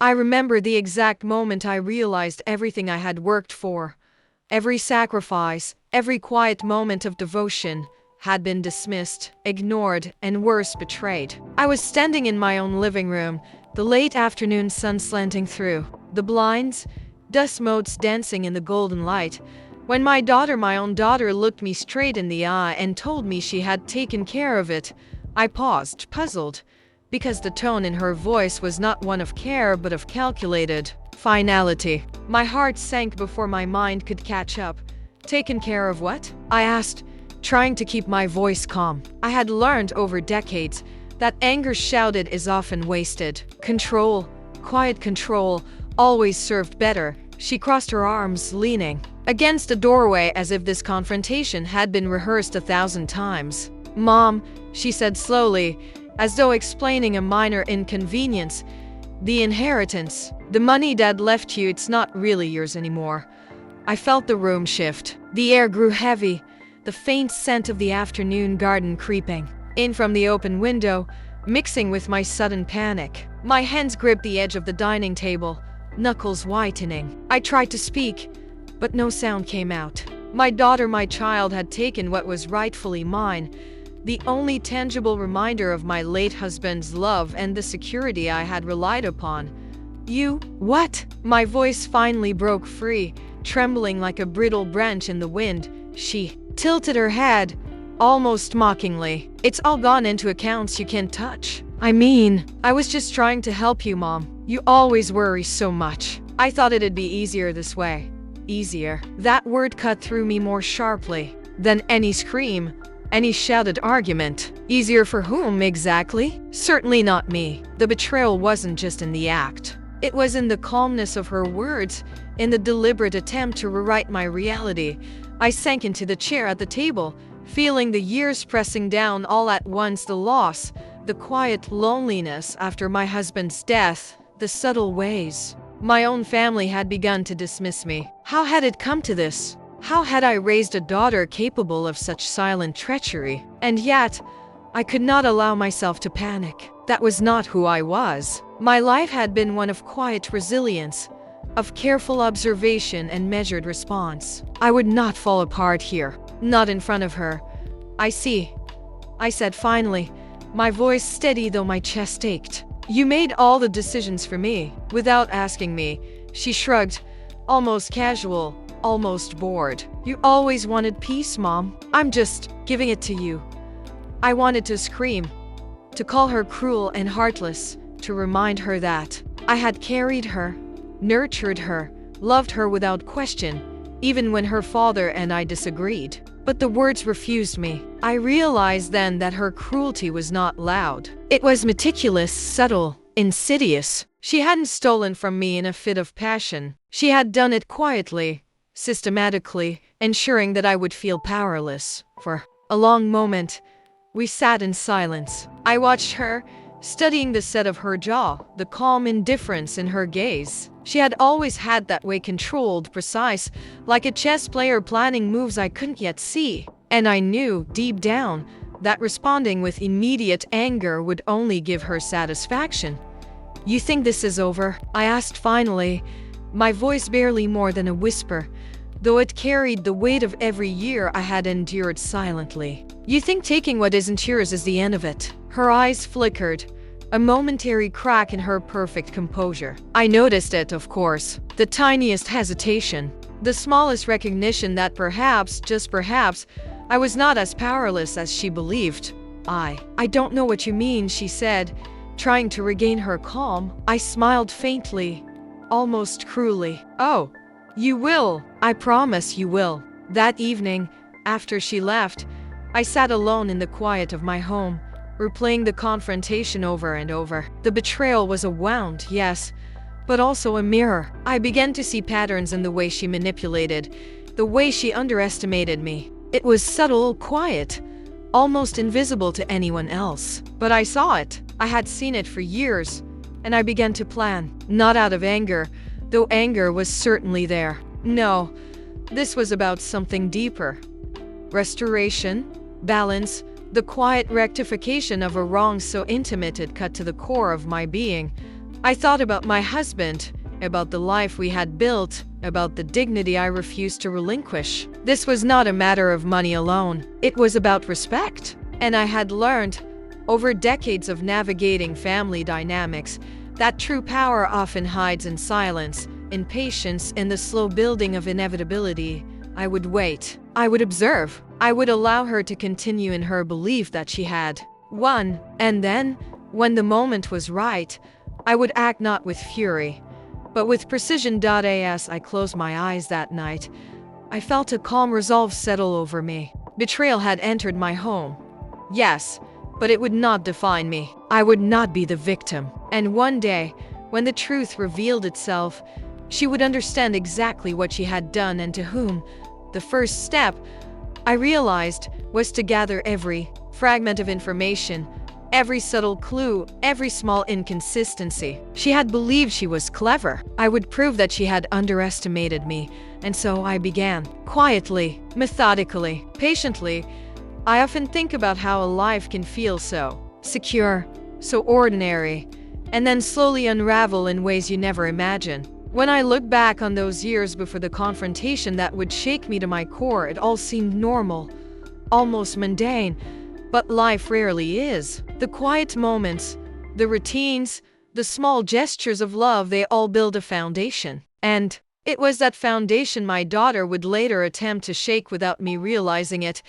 I remember the exact moment I realized everything I had worked for, every sacrifice, every quiet moment of devotion, had been dismissed, ignored, and worse, betrayed. I was standing in my own living room, the late afternoon sun slanting through the blinds, dust motes dancing in the golden light, when my own daughter, looked me straight in the eye and told me she had taken care of it. I paused, puzzled, because the tone in her voice was not one of care but of calculated finality. My heart sank before my mind could catch up. Taken care of what? I asked, trying to keep my voice calm. I had learned over decades that anger shouted is often wasted. Control, quiet control, always served better. She crossed her arms, leaning against a doorway as if this confrontation had been rehearsed 1,000 times. Mom, she said slowly, as though explaining a minor inconvenience, the inheritance, the money Dad left you, it's not really yours anymore. I felt the room shift. The air grew heavy, the faint scent of the afternoon garden creeping in from the open window, mixing with my sudden panic. My hands gripped the edge of the dining table, knuckles whitening. I tried to speak, but no sound came out. My child, had taken what was rightfully mine, the only tangible reminder of my late husband's love and the security I had relied upon. You, what? My voice finally broke free, trembling like a brittle branch in the wind. She tilted her head, almost mockingly. It's all gone into accounts you can't touch. I was just trying to help you, Mom. You always worry so much. I thought it'd be easier this way. Easier. That word cut through me more sharply than any scream, any shouted argument. Easier for whom exactly? Certainly not me. The betrayal wasn't just in the act. It was in the calmness of her words, in the deliberate attempt to rewrite my reality. I sank into the chair at the table, feeling the years pressing down all at once, the loss, the quiet loneliness after my husband's death, the subtle ways my own family had begun to dismiss me. How had it come to this? How had I raised a daughter capable of such silent treachery? And yet, I could not allow myself to panic. That was not who I was. My life had been one of quiet resilience, of careful observation and measured response. I would not fall apart here, not in front of her. I see, I said finally, my voice steady though my chest ached. You made all the decisions for me, without asking me. She shrugged, almost casual, almost bored. You always wanted peace, Mom. I'm just giving it to you. I wanted to scream, to call her cruel and heartless, to remind her that I had carried her, nurtured her, loved her without question, even when her father and I disagreed. But the words refused me. I realized then that her cruelty was not loud. It was meticulous, subtle, insidious. She hadn't stolen from me in a fit of passion. She had done it quietly, systematically, ensuring that I would feel powerless. For a long moment, we sat in silence. I watched her, studying the set of her jaw, the calm indifference in her gaze. She had always had that way, controlled, precise, like a chess player planning moves I couldn't yet see. And I knew, deep down, that responding with immediate anger would only give her satisfaction. You think this is over? I asked finally, my voice barely more than a whisper, though it carried the weight of every year I had endured silently. You think taking what isn't yours is the end of it? Her eyes flickered, a momentary crack in her perfect composure. I noticed it, of course. The tiniest hesitation, the smallest recognition that perhaps, just perhaps, I was not as powerless as she believed. I don't know what you mean, she said, trying to regain her calm. I smiled faintly, almost cruelly. Oh, you will. I promise you will. That evening, after she left, I sat alone in the quiet of my home, replaying the confrontation over and over. The betrayal was a wound, yes, but also a mirror. I began to see patterns in the way she manipulated, the way she underestimated me. It was subtle, quiet, almost invisible to anyone else. But I saw it. I had seen it for years, and I began to plan. Not out of anger, though anger was certainly there. No, this was about something deeper. Restoration, balance, the quiet rectification of a wrong so intimate it cut to the core of my being. I thought about my husband, about the life we had built, about the dignity I refused to relinquish. This was not a matter of money alone. It was about respect. And I had learned, over decades of navigating family dynamics, that true power often hides in silence, in patience, in the slow building of inevitability. I would wait. I would observe. I would allow her to continue in her belief that she had won. And then, when the moment was right, I would act not with fury, but with precision. As I closed my eyes that night, I felt a calm resolve settle over me. Betrayal had entered my home. Yes, but it would not define me. I would not be the victim. And one day, when the truth revealed itself, she would understand exactly what she had done and to whom. The first step, I realized, was to gather every fragment of information, every subtle clue, every small inconsistency. She had believed she was clever. I would prove that she had underestimated me. And so I began, quietly, methodically, patiently. I often think about how a life can feel so secure, so ordinary, and then slowly unravel in ways you never imagine. When I look back on those years before the confrontation that would shake me to my core, it all seemed normal, almost mundane. But life rarely is. The quiet moments, the routines, the small gestures of love, they all build a foundation. And it was that foundation my daughter would later attempt to shake without me realizing it.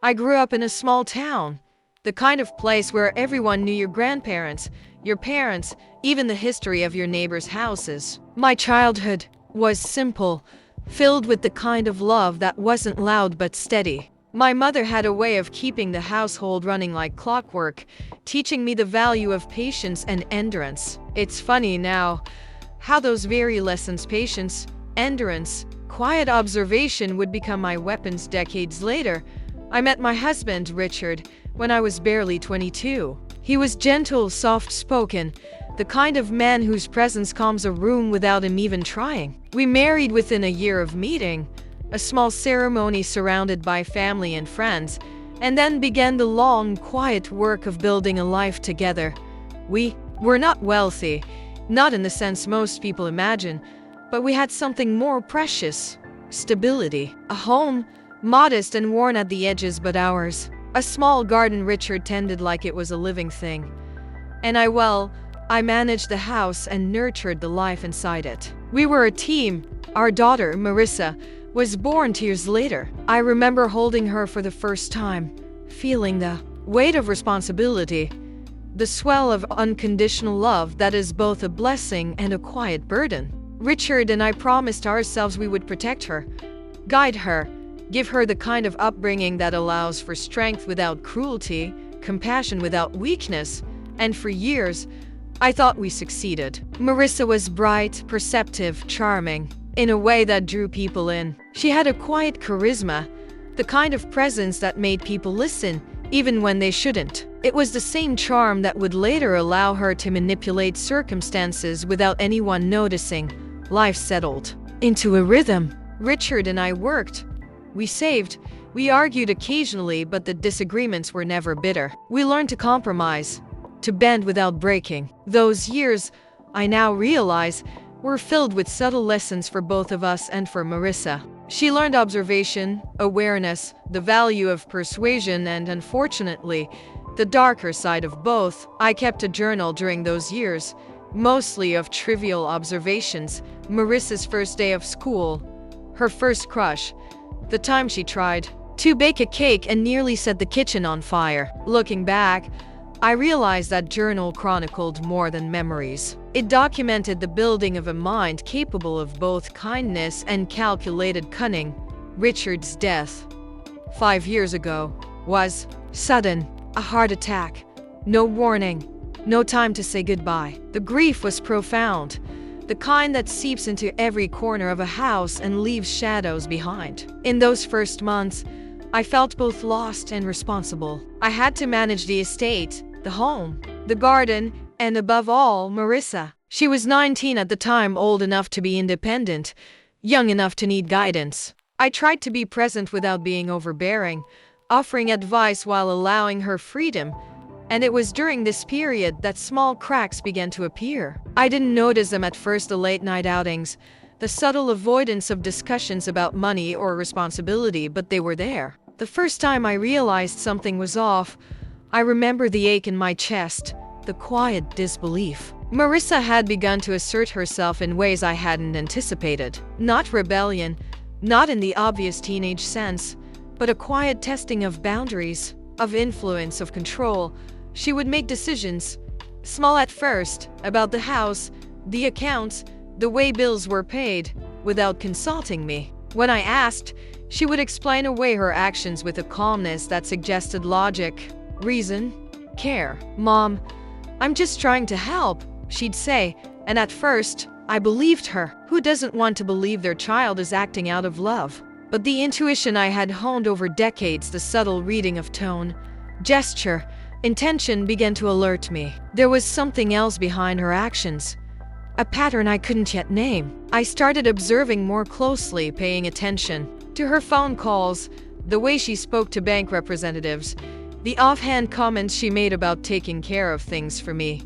I grew up in a small town, the kind of place where everyone knew your grandparents, your parents, even the history of your neighbors' houses. My childhood was simple, filled with the kind of love that wasn't loud but steady. My mother had a way of keeping the household running like clockwork, teaching me the value of patience and endurance. It's funny now how those very lessons, patience, endurance, quiet observation, would become my weapons decades later. I met my husband, Richard, when I was barely 22. He was gentle, soft-spoken, the kind of man whose presence calms a room without him even trying. We married within a year of meeting, a small ceremony surrounded by family and friends, and then began the long, quiet work of building a life together. We were not wealthy, not in the sense most people imagine, but we had something more precious: stability. A home, modest and worn at the edges but ours. A small garden Richard tended like it was a living thing. And I managed the house and nurtured the life inside it. We were a team. Our daughter, Marissa, was born 2 years later. I remember holding her for the first time, feeling the weight of responsibility, the swell of unconditional love that is both a blessing and a quiet burden. Richard and I promised ourselves we would protect her, guide her, give her the kind of upbringing that allows for strength without cruelty, compassion without weakness, and for years, I thought we succeeded. Marissa was bright, perceptive, charming, in a way that drew people in. She had a quiet charisma, the kind of presence that made people listen, even when they shouldn't. It was the same charm that would later allow her to manipulate circumstances without anyone noticing. Life settled into a rhythm. Richard and I worked. We saved. We argued occasionally, but the disagreements were never bitter. We learned to compromise, to bend without breaking. Those years, I now realize, were filled with subtle lessons for both of us and for Marissa. She learned observation, awareness, the value of persuasion, and unfortunately, the darker side of both. I kept a journal during those years, mostly of trivial observations: Marissa's first day of school, her first crush, the time she tried to bake a cake and nearly set the kitchen on fire. Looking back, I realized that journal chronicled more than memories. It documented the building of a mind capable of both kindness and calculated cunning. Richard's death, 5 years ago, was sudden, a heart attack. No warning, no time to say goodbye. The grief was profound, the kind that seeps into every corner of a house and leaves shadows behind. In those first months, I felt both lost and responsible. I had to manage the estate, the home, the garden, and above all, Marissa. She was 19 at the time, old enough to be independent, young enough to need guidance. I tried to be present without being overbearing, offering advice while allowing her freedom. And it was during this period that small cracks began to appear. I didn't notice them at first: the late night outings, the subtle avoidance of discussions about money or responsibility, but they were there. The first time I realized something was off, I remember the ache in my chest, the quiet disbelief. Marissa had begun to assert herself in ways I hadn't anticipated. Not rebellion, not in the obvious teenage sense, but a quiet testing of boundaries, of influence, of control. She would make decisions, small at first, about the house, the accounts, the way bills were paid, without consulting me. When I asked, she would explain away her actions with a calmness that suggested logic, reason, care. "Mom, I'm just trying to help," she'd say, and at first, I believed her. Who doesn't want to believe their child is acting out of love? But the intuition I had honed over decades, the subtle reading of tone, gesture, intention, began to alert me. There was something else behind her actions, a pattern I couldn't yet name. I started observing more closely, paying attention to her phone calls, the way she spoke to bank representatives, the offhand comments she made about taking care of things for me.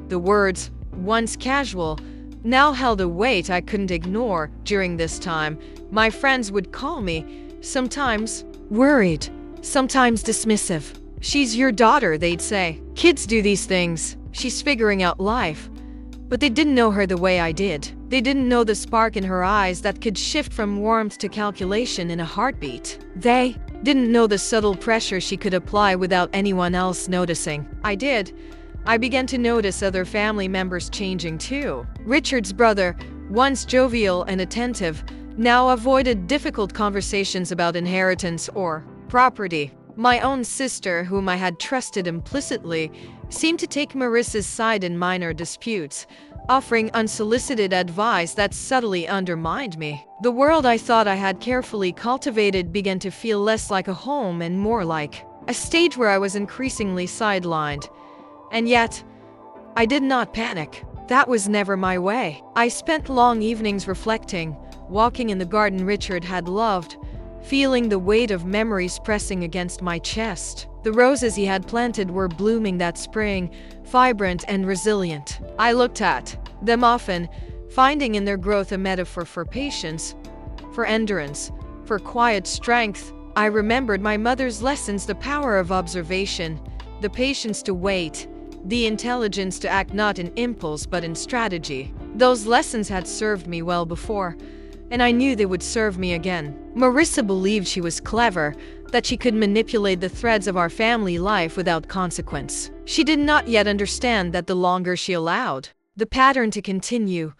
The words, once casual, now held a weight I couldn't ignore. During this time, my friends would call me, sometimes worried, sometimes dismissive. "She's your daughter," they'd say. "Kids do these things. She's figuring out life." But they didn't know her the way I did. They didn't know the spark in her eyes that could shift from warmth to calculation in a heartbeat. They didn't know the subtle pressure she could apply without anyone else noticing. I did. I began to notice other family members changing too. Richard's brother, once jovial and attentive, now avoided difficult conversations about inheritance or property. My own sister, whom I had trusted implicitly, seemed to take Marissa's side in minor disputes, offering unsolicited advice that subtly undermined me. The world I thought I had carefully cultivated began to feel less like a home and more like a stage where I was increasingly sidelined. And yet, I did not panic. That was never my way. I spent long evenings reflecting, walking in the garden Richard had loved, feeling the weight of memories pressing against my chest. The roses he had planted were blooming that spring, vibrant and resilient. I looked at them often, finding in their growth a metaphor for patience, for endurance, for quiet strength. I remembered my mother's lessons: the power of observation, the patience to wait, the intelligence to act not in impulse but in strategy. Those lessons had served me well before, and I knew they would serve me again. Marissa believed she was clever, that she could manipulate the threads of our family life without consequence. She did not yet understand that the longer she allowed the pattern to continue,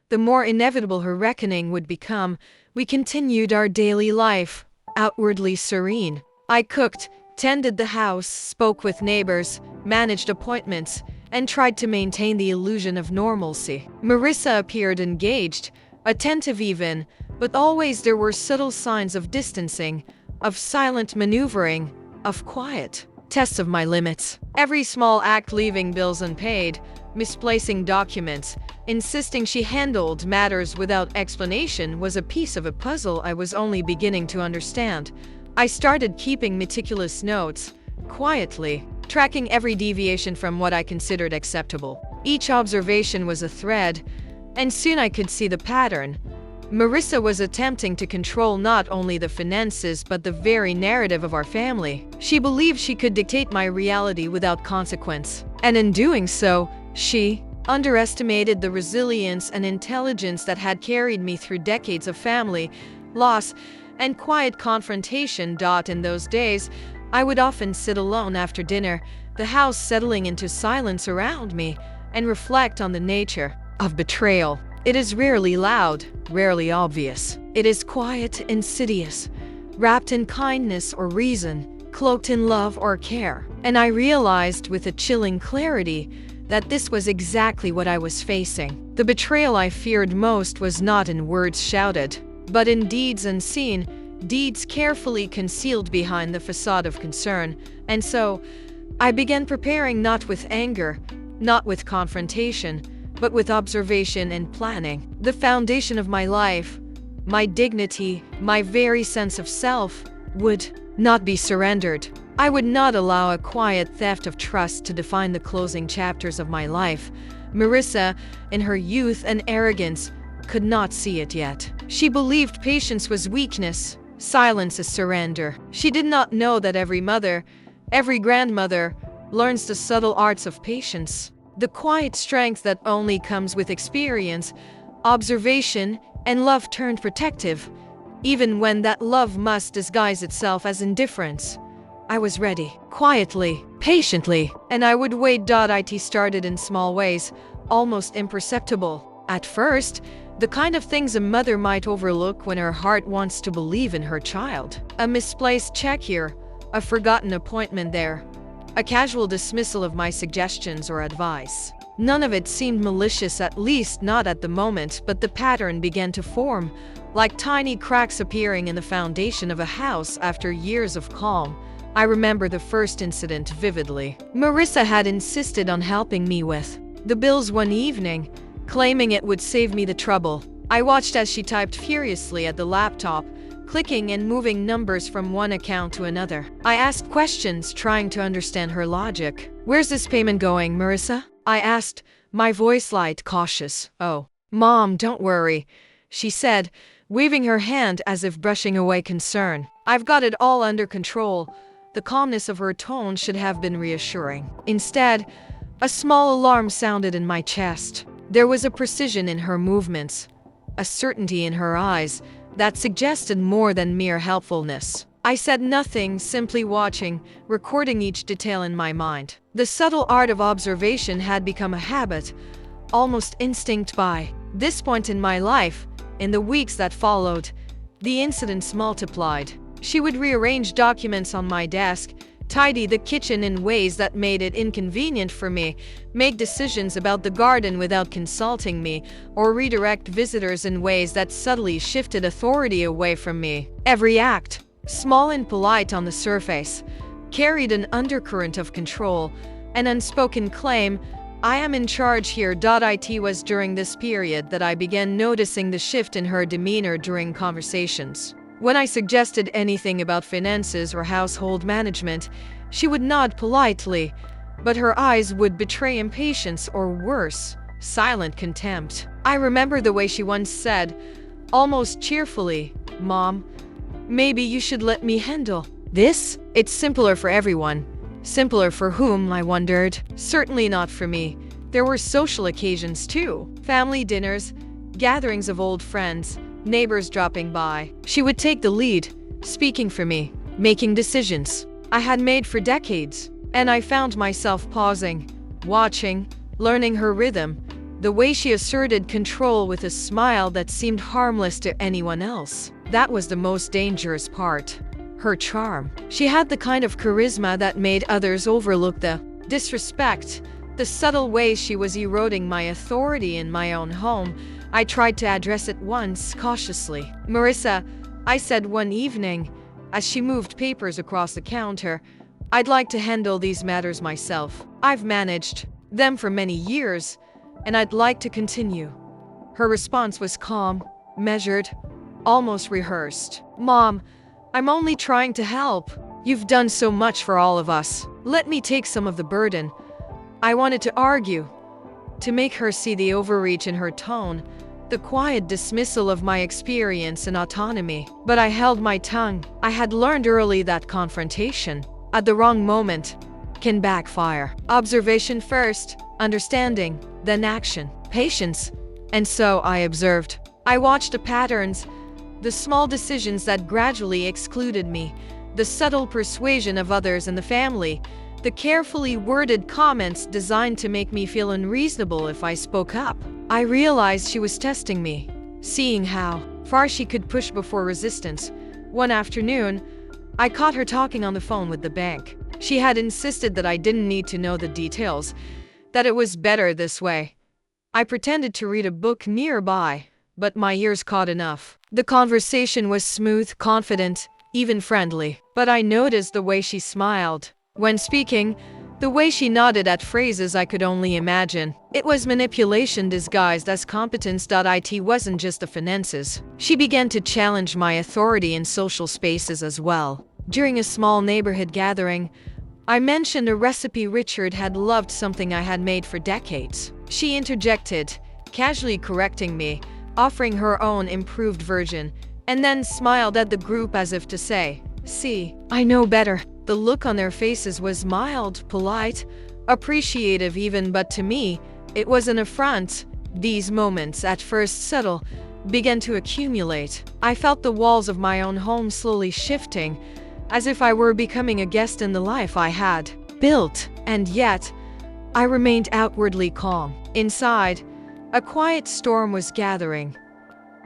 the more inevitable her reckoning would become. We continued our daily life, outwardly serene. I cooked, tended the house, spoke with neighbors, managed appointments, and tried to maintain the illusion of normalcy. Marissa appeared engaged, attentive even, but always there were subtle signs of distancing, of silent maneuvering, of quiet tests of my limits. Every small act: leaving bills unpaid, misplacing documents, insisting she handled matters without explanation, was a piece of a puzzle I was only beginning to understand. I started keeping meticulous notes, quietly, tracking every deviation from what I considered acceptable. Each observation was a thread, and soon I could see the pattern. Marissa was attempting to control not only the finances but the very narrative of our family. She believed she could dictate my reality without consequence. And in doing so, she underestimated the resilience and intelligence that had carried me through decades of family loss and quiet confrontation. In those days, I would often sit alone after dinner, the house settling into silence around me, and reflect on the nature of betrayal. It is rarely loud, rarely obvious. It is quiet, insidious, wrapped in kindness or reason, cloaked in love or care. And I realized with a chilling clarity that this was exactly what I was facing. The betrayal I feared most was not in words shouted, but in deeds unseen, deeds carefully concealed behind the facade of concern. And so, I began preparing, not with anger, not with confrontation, but with observation and planning. The foundation of my life, my dignity, my very sense of self, would not be surrendered. I would not allow a quiet theft of trust to define the closing chapters of my life. Marissa, in her youth and arrogance, could not see it yet. She believed patience was weakness, silence is surrender. She did not know that every mother, every grandmother, learns the subtle arts of patience. The quiet strength that only comes with experience, observation, and love turned protective, even when that love must disguise itself as indifference. I was ready, quietly, patiently, and I would wait. It started in small ways, almost imperceptible. At first, the kind of things a mother might overlook when her heart wants to believe in her child. A misplaced check here, a forgotten appointment there, a casual dismissal of my suggestions or advice. None of it seemed malicious, at least not at the moment, but the pattern began to form, like tiny cracks appearing in the foundation of a house after years of calm. I remember the first incident vividly. Marissa had insisted on helping me with the bills one evening, claiming it would save me the trouble. I watched as she typed furiously at the laptop, clicking and moving numbers from one account to another. I asked questions, trying to understand her logic. "Where's this payment going, Marissa?" I asked, my voice light, cautious. "Oh, Mom, don't worry," she said, waving her hand as if brushing away concern. "I've got it all under control." The calmness of her tone should have been reassuring. Instead, a small alarm sounded in my chest. There was a precision in her movements, a certainty in her eyes that suggested more than mere helpfulness. I said nothing, simply watching, recording each detail in my mind. The subtle art of observation had become a habit, almost instinct. By this point in my life, in the weeks that followed, the incidents multiplied. She would rearrange documents on my desk, tidy the kitchen in ways that made it inconvenient for me, make decisions about the garden without consulting me, or redirect visitors in ways that subtly shifted authority away from me. Every act, small and polite on the surface, carried an undercurrent of control, an unspoken claim, "I am in charge here." It was during this period that I began noticing the shift in her demeanor during conversations. When I suggested anything about finances or household management, she would nod politely, but her eyes would betray impatience or worse, silent contempt. I remember the way she once said, almost cheerfully, "Mom, maybe you should let me handle this. It's simpler for everyone." Simpler for whom, I wondered. Certainly not for me. There were social occasions too. Family dinners, gatherings of old friends, neighbors dropping by. She would take the lead, speaking for me, making decisions I had made for decades. And I found myself pausing, watching, learning her rhythm, the way she asserted control with a smile that seemed harmless to anyone else. That was the most dangerous part. Her charm. She had the kind of charisma that made others overlook the disrespect, the subtle ways she was eroding my authority in my own home. I tried to address it once, cautiously. "Marissa," I said one evening, as she moved papers across the counter, "I'd like to handle these matters myself. I've managed them for many years, and I'd like to continue." Her response was calm, measured, almost rehearsed. "Mom, I'm only trying to help. You've done so much for all of us. Let me take some of the burden." I wanted to argue, to make her see the overreach in her tone, the quiet dismissal of my experience and autonomy. But I held my tongue. I had learned early that confrontation, at the wrong moment, can backfire. Observation first, understanding, then action, patience. And so I observed. I watched the patterns, the small decisions that gradually excluded me, the subtle persuasion of others in the family, the carefully worded comments designed to make me feel unreasonable if I spoke up. I realized she was testing me, seeing how far she could push before resistance. One afternoon, I caught her talking on the phone with the bank. She had insisted that I didn't need to know the details, that it was better this way. I pretended to read a book nearby, but my ears caught enough. The conversation was smooth, confident, even friendly. But I noticed the way she smiled when speaking, the way she nodded at phrases I could only imagine. It was manipulation disguised as competence. It wasn't just the finances. She began to challenge my authority in social spaces as well. During a small neighborhood gathering, I mentioned a recipe Richard had loved, something I had made for decades. She interjected, casually correcting me, offering her own improved version, and then smiled at the group as if to say, "See, I know better." The look on their faces was mild, polite, appreciative even, but to me, it was an affront. These moments, at first subtle, began to accumulate. I felt the walls of my own home slowly shifting, as if I were becoming a guest in the life I had built. And yet, I remained outwardly calm. Inside, a quiet storm was gathering,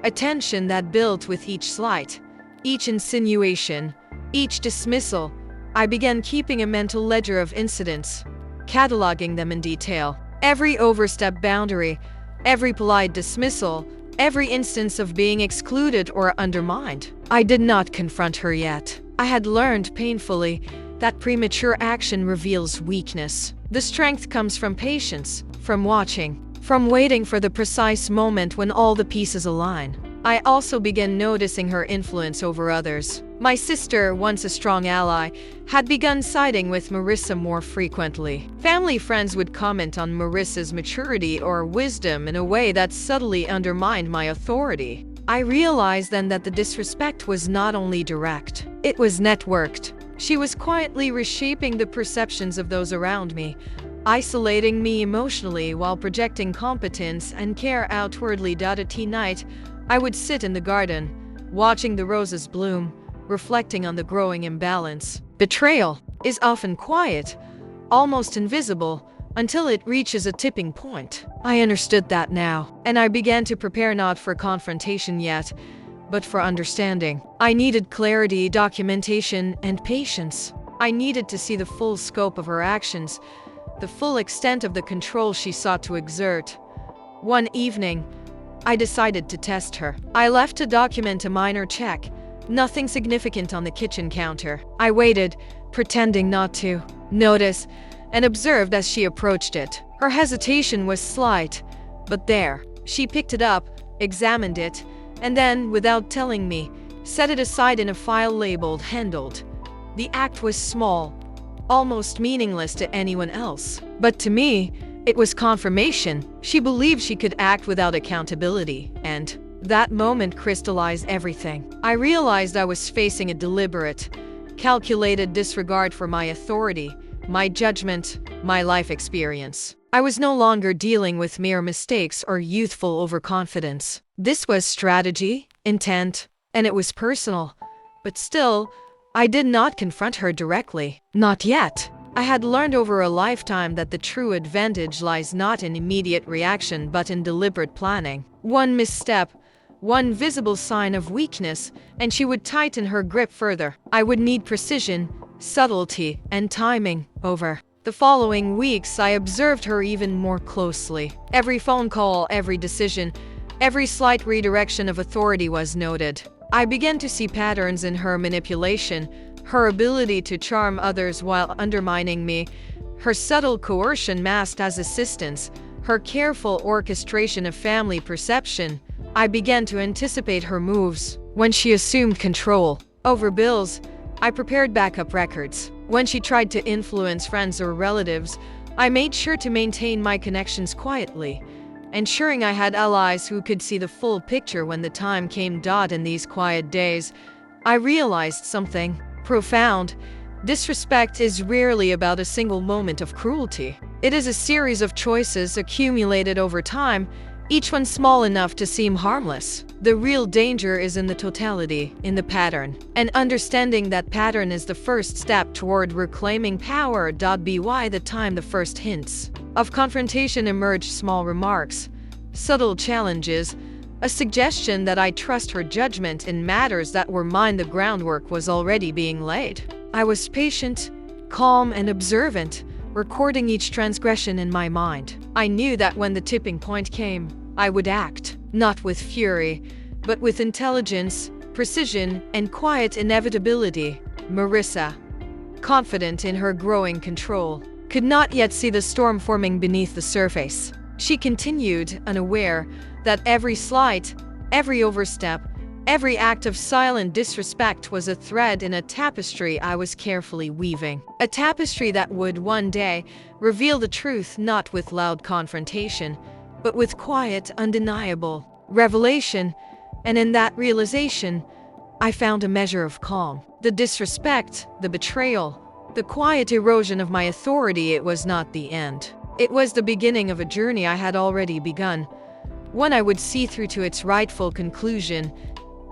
a tension that built with each slight, each insinuation, each dismissal. I began keeping a mental ledger of incidents, cataloging them in detail. Every overstepped boundary, every polite dismissal, every instance of being excluded or undermined. I did not confront her yet. I had learned painfully that premature action reveals weakness. The strength comes from patience, from watching, from waiting for the precise moment when all the pieces align. I also began noticing her influence over others. My sister, once a strong ally, had begun siding with Marissa more frequently. Family friends would comment on Marissa's maturity or wisdom in a way that subtly undermined my authority. I realized then that the disrespect was not only direct, it was networked. She was quietly reshaping the perceptions of those around me, isolating me emotionally while projecting competence and care outwardly. At tea night, I would sit in the garden, watching the roses bloom, reflecting on the growing imbalance. Betrayal is often quiet, almost invisible, until it reaches a tipping point. I understood that now, and I began to prepare not for confrontation yet, but for understanding. I needed clarity, documentation, and patience. I needed to see the full scope of her actions, the full extent of the control she sought to exert. One evening, I decided to test her. I left to document a minor check, nothing significant on the kitchen counter. I waited, pretending not to notice, and observed as she approached it. Her hesitation was slight, but there. She picked it up, examined it, and then, without telling me, set it aside in a file labeled "handled." The act was small, almost meaningless to anyone else. But to me, it was confirmation. She believed she could act without accountability, and that moment crystallized everything. I realized I was facing a deliberate, calculated disregard for my authority, my judgment, my life experience. I was no longer dealing with mere mistakes or youthful overconfidence. This was strategy, intent, and it was personal. But still, I did not confront her directly. Not yet. I had learned over a lifetime that the true advantage lies not in immediate reaction but in deliberate planning. One misstep, one visible sign of weakness, and she would tighten her grip further. I would need precision, subtlety, and timing. Over the following weeks, I observed her even more closely. Every phone call, every decision, every slight redirection of authority was noted. I began to see patterns in her manipulation, her ability to charm others while undermining me, her subtle coercion masked as assistance, her careful orchestration of family perception. I began to anticipate her moves. When she assumed control over bills, I prepared backup records. When she tried to influence friends or relatives, I made sure to maintain my connections quietly, ensuring I had allies who could see the full picture when the time came. In these quiet days, I realized something profound. Disrespect is rarely about a single moment of cruelty. It is a series of choices accumulated over time, each one small enough to seem harmless. The real danger is in the totality, in the pattern. And understanding that pattern is the first step toward reclaiming power. By the time the first hints of confrontation emerged, small remarks, subtle challenges, a suggestion that I trust her judgment in matters that were mine, the groundwork was already being laid. I was patient, calm, and observant, recording each transgression in my mind. I knew that when the tipping point came, I would act, not with fury, but with intelligence, precision, and quiet inevitability. Marissa, confident in her growing control, could not yet see the storm forming beneath the surface. She continued, unaware that every slight, every overstep, Every act of silent disrespect was a thread in a tapestry I was carefully weaving. A tapestry that would one day reveal the truth not with loud confrontation, but with quiet, undeniable revelation. And in that realization, I found a measure of calm. The disrespect, the betrayal, the quiet erosion of my authority, it was not the end. It was the beginning of a journey I had already begun, one I would see through to its rightful conclusion.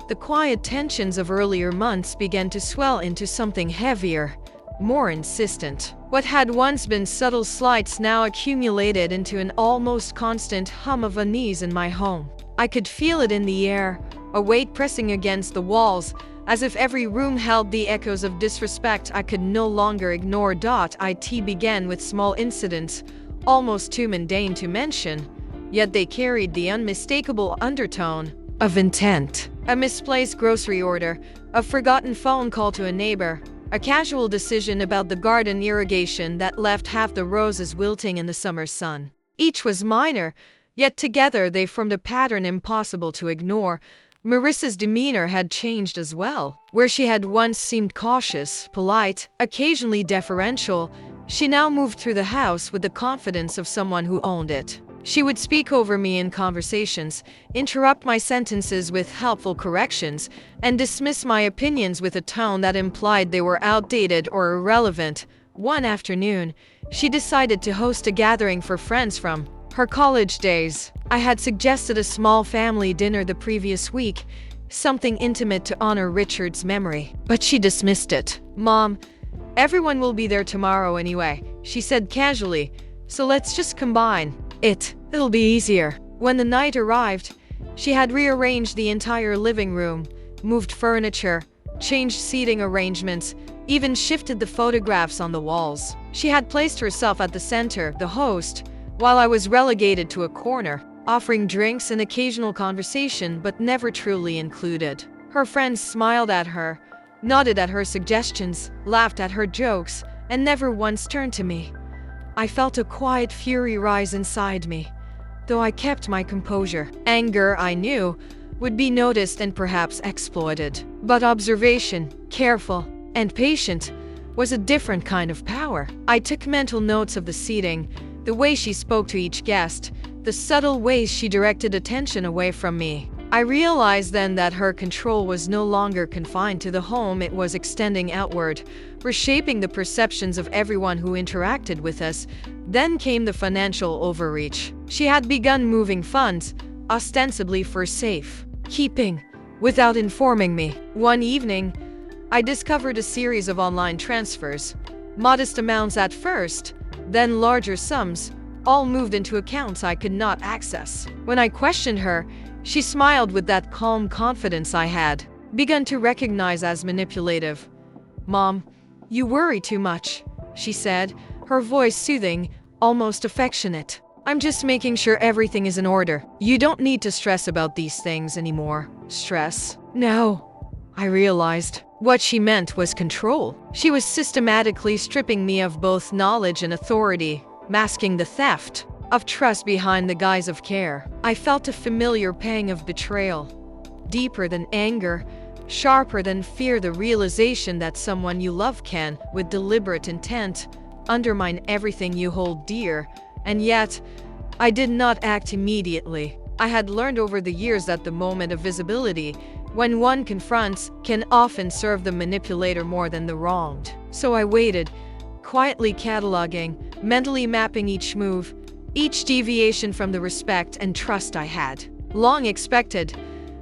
The quiet tensions of earlier months began to swell into something heavier, more insistent. What had once been subtle slights now accumulated into an almost constant hum of unease in my home. I could feel it in the air, a weight pressing against the walls, as if every room held the echoes of disrespect I could no longer ignore. It began with small incidents, almost too mundane to mention, yet they carried the unmistakable undertone of intent. A misplaced grocery order, a forgotten phone call to a neighbor, a casual decision about the garden irrigation that left half the roses wilting in the summer sun. Each was minor, yet together they formed a pattern impossible to ignore. Marissa's demeanor had changed as well. Where she had once seemed cautious, polite, occasionally deferential, she now moved through the house with the confidence of someone who owned it. She would speak over me in conversations, interrupt my sentences with helpful corrections, and dismiss my opinions with a tone that implied they were outdated or irrelevant. One afternoon, she decided to host a gathering for friends from her college days. I had suggested a small family dinner the previous week, something intimate to honor Richard's memory, but she dismissed it. "Mom, everyone will be there tomorrow anyway," she said casually, "so let's just combine it'll be easier." When the night arrived, she had rearranged the entire living room, moved furniture, changed seating arrangements, even shifted the photographs on the walls. She had placed herself at the center, the host, while I was relegated to a corner, offering drinks and occasional conversation but never truly included. Her friends smiled at her, nodded at her suggestions, laughed at her jokes, and never once turned to me. I felt a quiet fury rise inside me, though I kept my composure. Anger, I knew, would be noticed and perhaps exploited. But observation, careful and patient, was a different kind of power. I took mental notes of the seating, the way she spoke to each guest, the subtle ways she directed attention away from me. I realized then that her control was no longer confined to the home, it was extending outward, reshaping the perceptions of everyone who interacted with us. Then came the financial overreach. She had begun moving funds, ostensibly for safe-keeping, without informing me. One evening, I discovered a series of online transfers, modest amounts at first, then larger sums, all moved into accounts I could not access. When I questioned her, she smiled with that calm confidence I had begun to recognize as manipulative. "Mom, you worry too much," she said, her voice soothing, almost affectionate. "I'm just making sure everything is in order. You don't need to stress about these things anymore." Stress? No. I realized what she meant was control. She was systematically stripping me of both knowledge and authority, masking the theft of trust behind the guise of care. I felt a familiar pang of betrayal, deeper than anger, sharper than fear, the realization that someone you love can, with deliberate intent, undermine everything you hold dear. And yet, I did not act immediately. I had learned over the years that the moment of visibility, when one confronts, can often serve the manipulator more than the wronged. So I waited, quietly cataloging, mentally mapping each move, each deviation from the respect and trust I had long expected.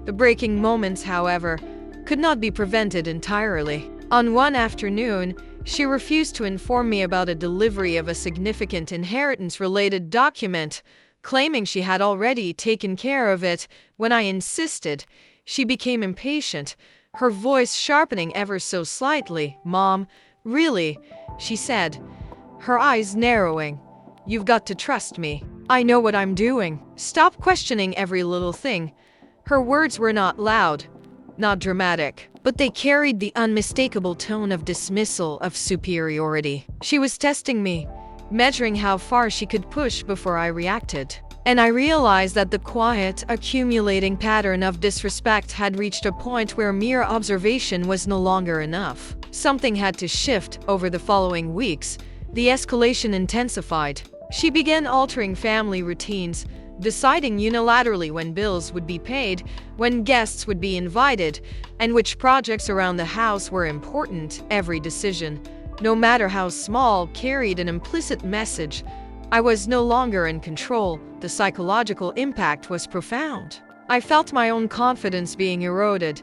The breaking moments, however, could not be prevented entirely. On one afternoon, she refused to inform me about a delivery of a significant inheritance-related document, claiming she had already taken care of it. When I insisted, she became impatient, her voice sharpening ever so slightly. "Mom, really," she said, her eyes narrowing. "You've got to trust me. I know what I'm doing. Stop questioning every little thing." Her words were not loud, not dramatic, but they carried the unmistakable tone of dismissal, of superiority. She was testing me, measuring how far she could push before I reacted. And I realized that the quiet, accumulating pattern of disrespect had reached a point where mere observation was no longer enough. Something had to shift. Over the following weeks, the escalation intensified. She began altering family routines, deciding unilaterally when bills would be paid, when guests would be invited, and which projects around the house were important. Every decision, no matter how small, carried an implicit message. I was no longer in control. The psychological impact was profound. I felt my own confidence being eroded.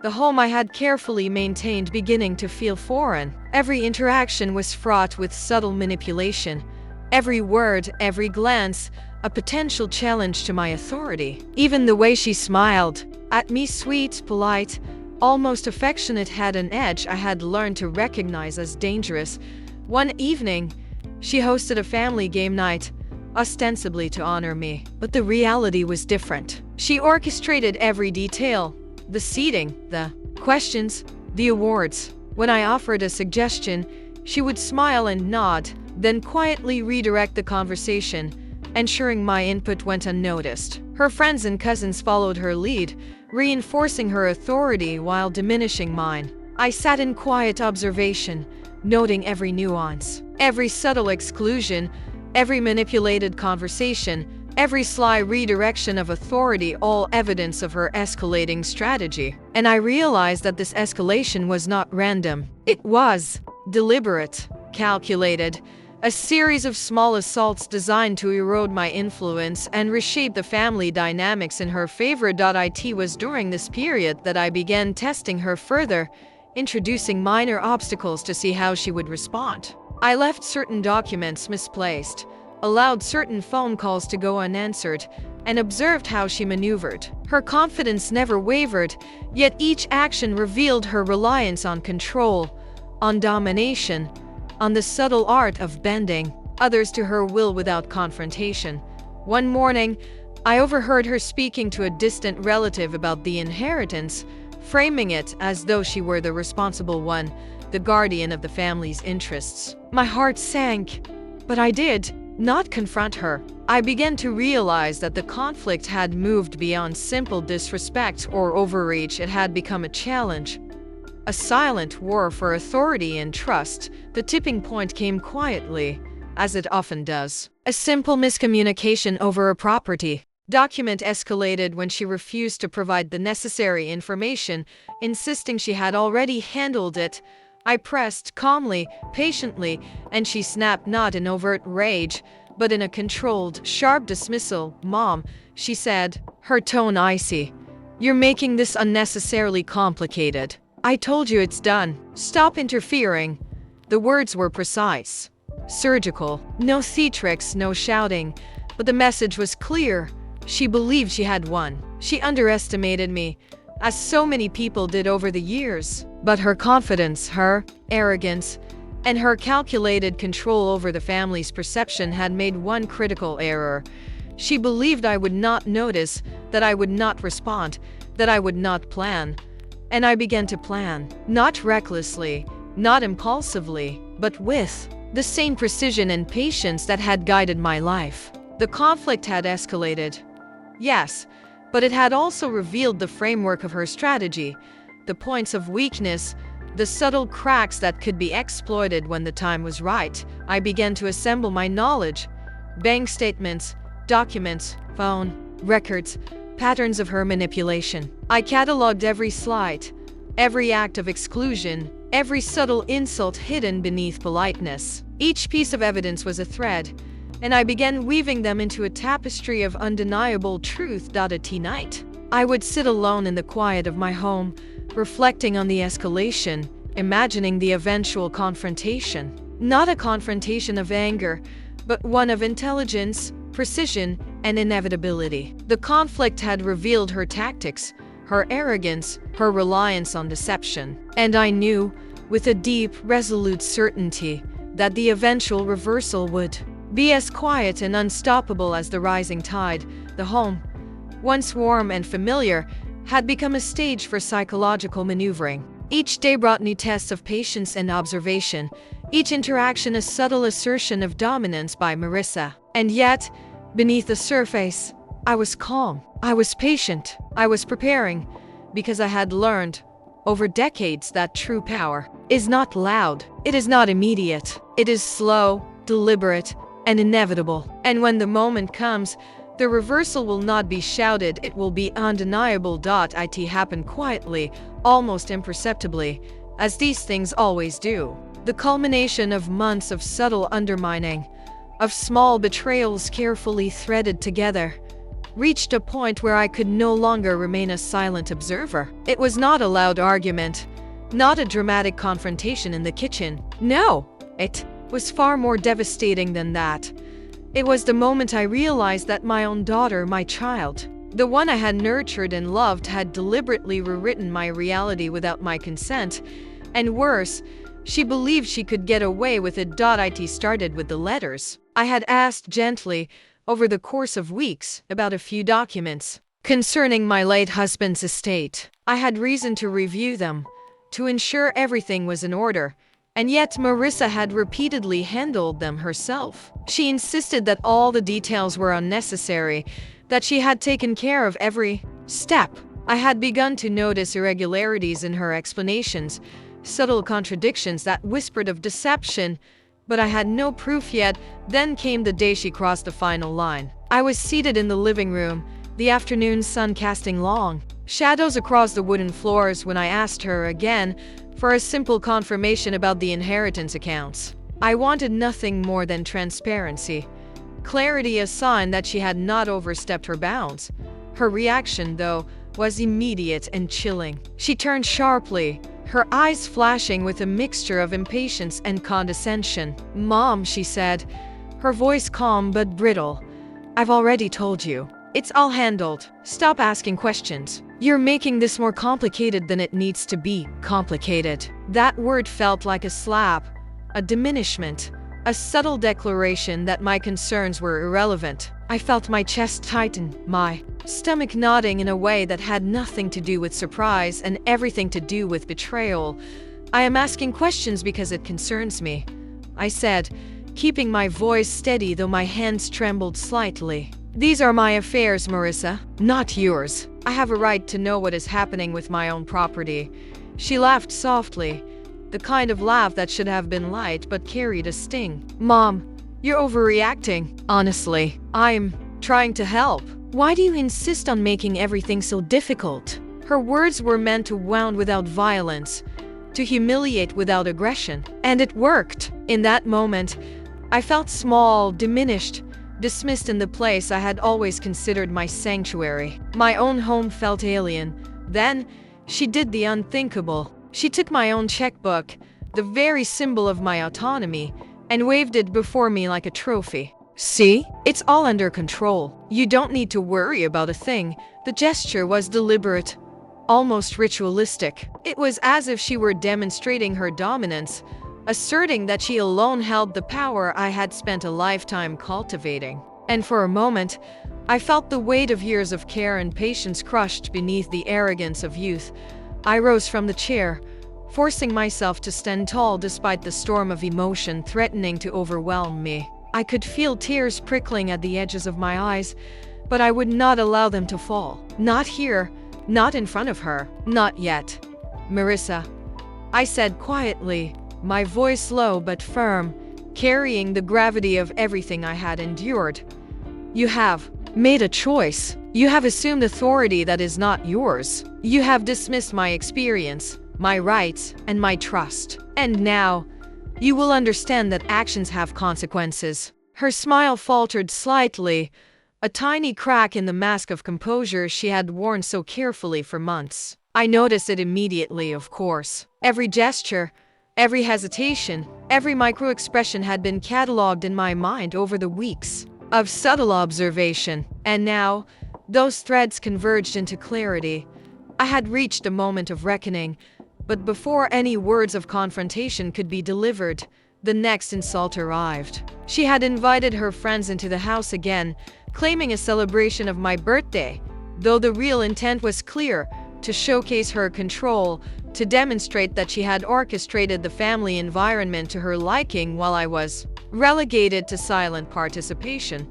The home I had carefully maintained beginning to feel foreign. Every interaction was fraught with subtle manipulation. Every word, every glance, a potential challenge to my authority. Even the way she smiled at me, sweet, polite, almost affectionate, had an edge I had learned to recognize as dangerous. One evening, she hosted a family game night, ostensibly to honor me, but the reality was different. She orchestrated every detail: the seating, the questions, the awards. When I offered a suggestion, she would smile and nod, then quietly redirect the conversation, ensuring my input went unnoticed. Her friends and cousins followed her lead, reinforcing her authority while diminishing mine. I sat in quiet observation, noting every nuance, every subtle exclusion, every manipulated conversation, every sly redirection of authority, all evidence of her escalating strategy. And I realized that this escalation was not random. It was deliberate, calculated, a series of small assaults designed to erode my influence and reshape the family dynamics in her favor. It was during this period that I began testing her further, introducing minor obstacles to see how she would respond. I left certain documents misplaced, allowed certain phone calls to go unanswered, and observed how she maneuvered. Her confidence never wavered, yet each action revealed her reliance on control, on domination, on the subtle art of bending others to her will without confrontation. One morning, I overheard her speaking to a distant relative about the inheritance, framing it as though she were the responsible one, the guardian of the family's interests. My heart sank, but I did not confront her. I began to realize that the conflict had moved beyond simple disrespect or overreach. It had become a challenge, a silent war for authority and trust. The tipping point came quietly, as it often does. A simple miscommunication over a property document escalated when she refused to provide the necessary information, insisting she had already handled it. I pressed calmly, patiently, and she snapped, not in overt rage, but in a controlled, sharp dismissal. "Mom," she said, her tone icy, "you're making this unnecessarily complicated. I told you it's done. Stop interfering." The words were precise, surgical. No theatrics, no shouting, but the message was clear. She believed she had won. She underestimated me, as so many people did over the years. But her confidence, her arrogance, and her calculated control over the family's perception had made one critical error. She believed I would not notice, that I would not respond, that I would not plan. And I began to plan, not recklessly, not impulsively, but with the same precision and patience that had guided my life. The conflict had escalated, yes, but it had also revealed the framework of her strategy, the points of weakness, the subtle cracks that could be exploited when the time was right. I began to assemble my knowledge, bank statements, documents, phone records, patterns of her manipulation. I cataloged every slight, every act of exclusion, every subtle insult hidden beneath politeness. Each piece of evidence was a thread, and I began weaving them into a tapestry of undeniable truth. At night, I would sit alone in the quiet of my home, reflecting on the escalation, imagining the eventual confrontation. Not a confrontation of anger, but one of intelligence, precision, and inevitability. The conflict had revealed her tactics, her arrogance, her reliance on deception. And I knew, with a deep, resolute certainty, that the eventual reversal would be as quiet and unstoppable as the rising tide. The home, once warm and familiar, had become a stage for psychological maneuvering. Each day brought new tests of patience and observation, each interaction a subtle assertion of dominance by Marissa. And yet, Beneath the surface, I was calm. I was patient. I was preparing, because I had learned over decades that true power is not loud. It is not immediate. It is slow, deliberate, and inevitable. And when the moment comes, the reversal will not be shouted, it will be undeniable. It happened quietly, almost imperceptibly, as these things always do. The culmination of months of subtle undermining, of small betrayals carefully threaded together, reached a point where I could no longer remain a silent observer. It was not a loud argument, not a dramatic confrontation in the kitchen. No, it was far more devastating than that. It was the moment I realized that my own daughter, my child, the one I had nurtured and loved, had deliberately rewritten my reality without my consent. And worse, she believed she could get away with it. It started with the letters. I had asked gently, over the course of weeks, about a few documents concerning my late husband's estate. I had reason to review them, to ensure everything was in order, and yet Marissa had repeatedly handled them herself. She insisted that all the details were unnecessary, that she had taken care of every step. I had begun to notice irregularities in her explanations, subtle contradictions that whispered of deception, but I had no proof yet. Then came the day she crossed the final line. I was seated in the living room, the afternoon sun casting long shadows across the wooden floors, when I asked her again for a simple confirmation about the inheritance accounts. I wanted nothing more than transparency, clarity, a sign that she had not overstepped her bounds. Her reaction, though, was immediate and chilling. She turned sharply, her eyes flashing with a mixture of impatience and condescension. "Mom," she said, her voice calm but brittle, "I've already told you. It's all handled. Stop asking questions. You're making this more complicated than it needs to be complicated." That word felt like a slap, a diminishment, a subtle declaration that my concerns were irrelevant. I felt my chest tighten, my stomach nodding in a way that had nothing to do with surprise and everything to do with betrayal. "I am asking questions because it concerns me," I said, keeping my voice steady though my hands trembled slightly. "These are my affairs, Marissa, not yours. I have a right to know what is happening with my own property." She laughed softly, the kind of laugh that should have been light but carried a sting. "Mom, you're overreacting. Honestly, I'm trying to help. Why do you insist on making everything so difficult?" Her words were meant to wound without violence, to humiliate without aggression. And it worked. In that moment, I felt small, diminished, dismissed in the place I had always considered my sanctuary. My own home felt alien. Then, she did the unthinkable. She took my own checkbook, the very symbol of my autonomy, and waved it before me like a trophy. "See? It's all under control. You don't need to worry about a thing." The gesture was deliberate, almost ritualistic. It was as if she were demonstrating her dominance, asserting that she alone held the power I had spent a lifetime cultivating. And for a moment, I felt the weight of years of care and patience crushed beneath the arrogance of youth. I rose from the chair, forcing myself to stand tall despite the storm of emotion threatening to overwhelm me. I could feel tears prickling at the edges of my eyes, but I would not allow them to fall. Not here, not in front of her, not yet. "Marissa," I said quietly, my voice low but firm, carrying the gravity of everything I had endured. "You have made a choice. You have assumed authority that is not yours. You have dismissed my experience, my rights, and my trust. And now, you will understand that actions have consequences." Her smile faltered slightly, a tiny crack in the mask of composure she had worn so carefully for months. I noticed it immediately, of course. Every gesture, every hesitation, every micro-expression had been catalogued in my mind over the weeks of subtle observation. And now, those threads converged into clarity. I had reached a moment of reckoning, but before any words of confrontation could be delivered, the next insult arrived. She had invited her friends into the house again, claiming a celebration of my birthday, though the real intent was clear: to showcase her control, to demonstrate that she had orchestrated the family environment to her liking while I was relegated to silent participation.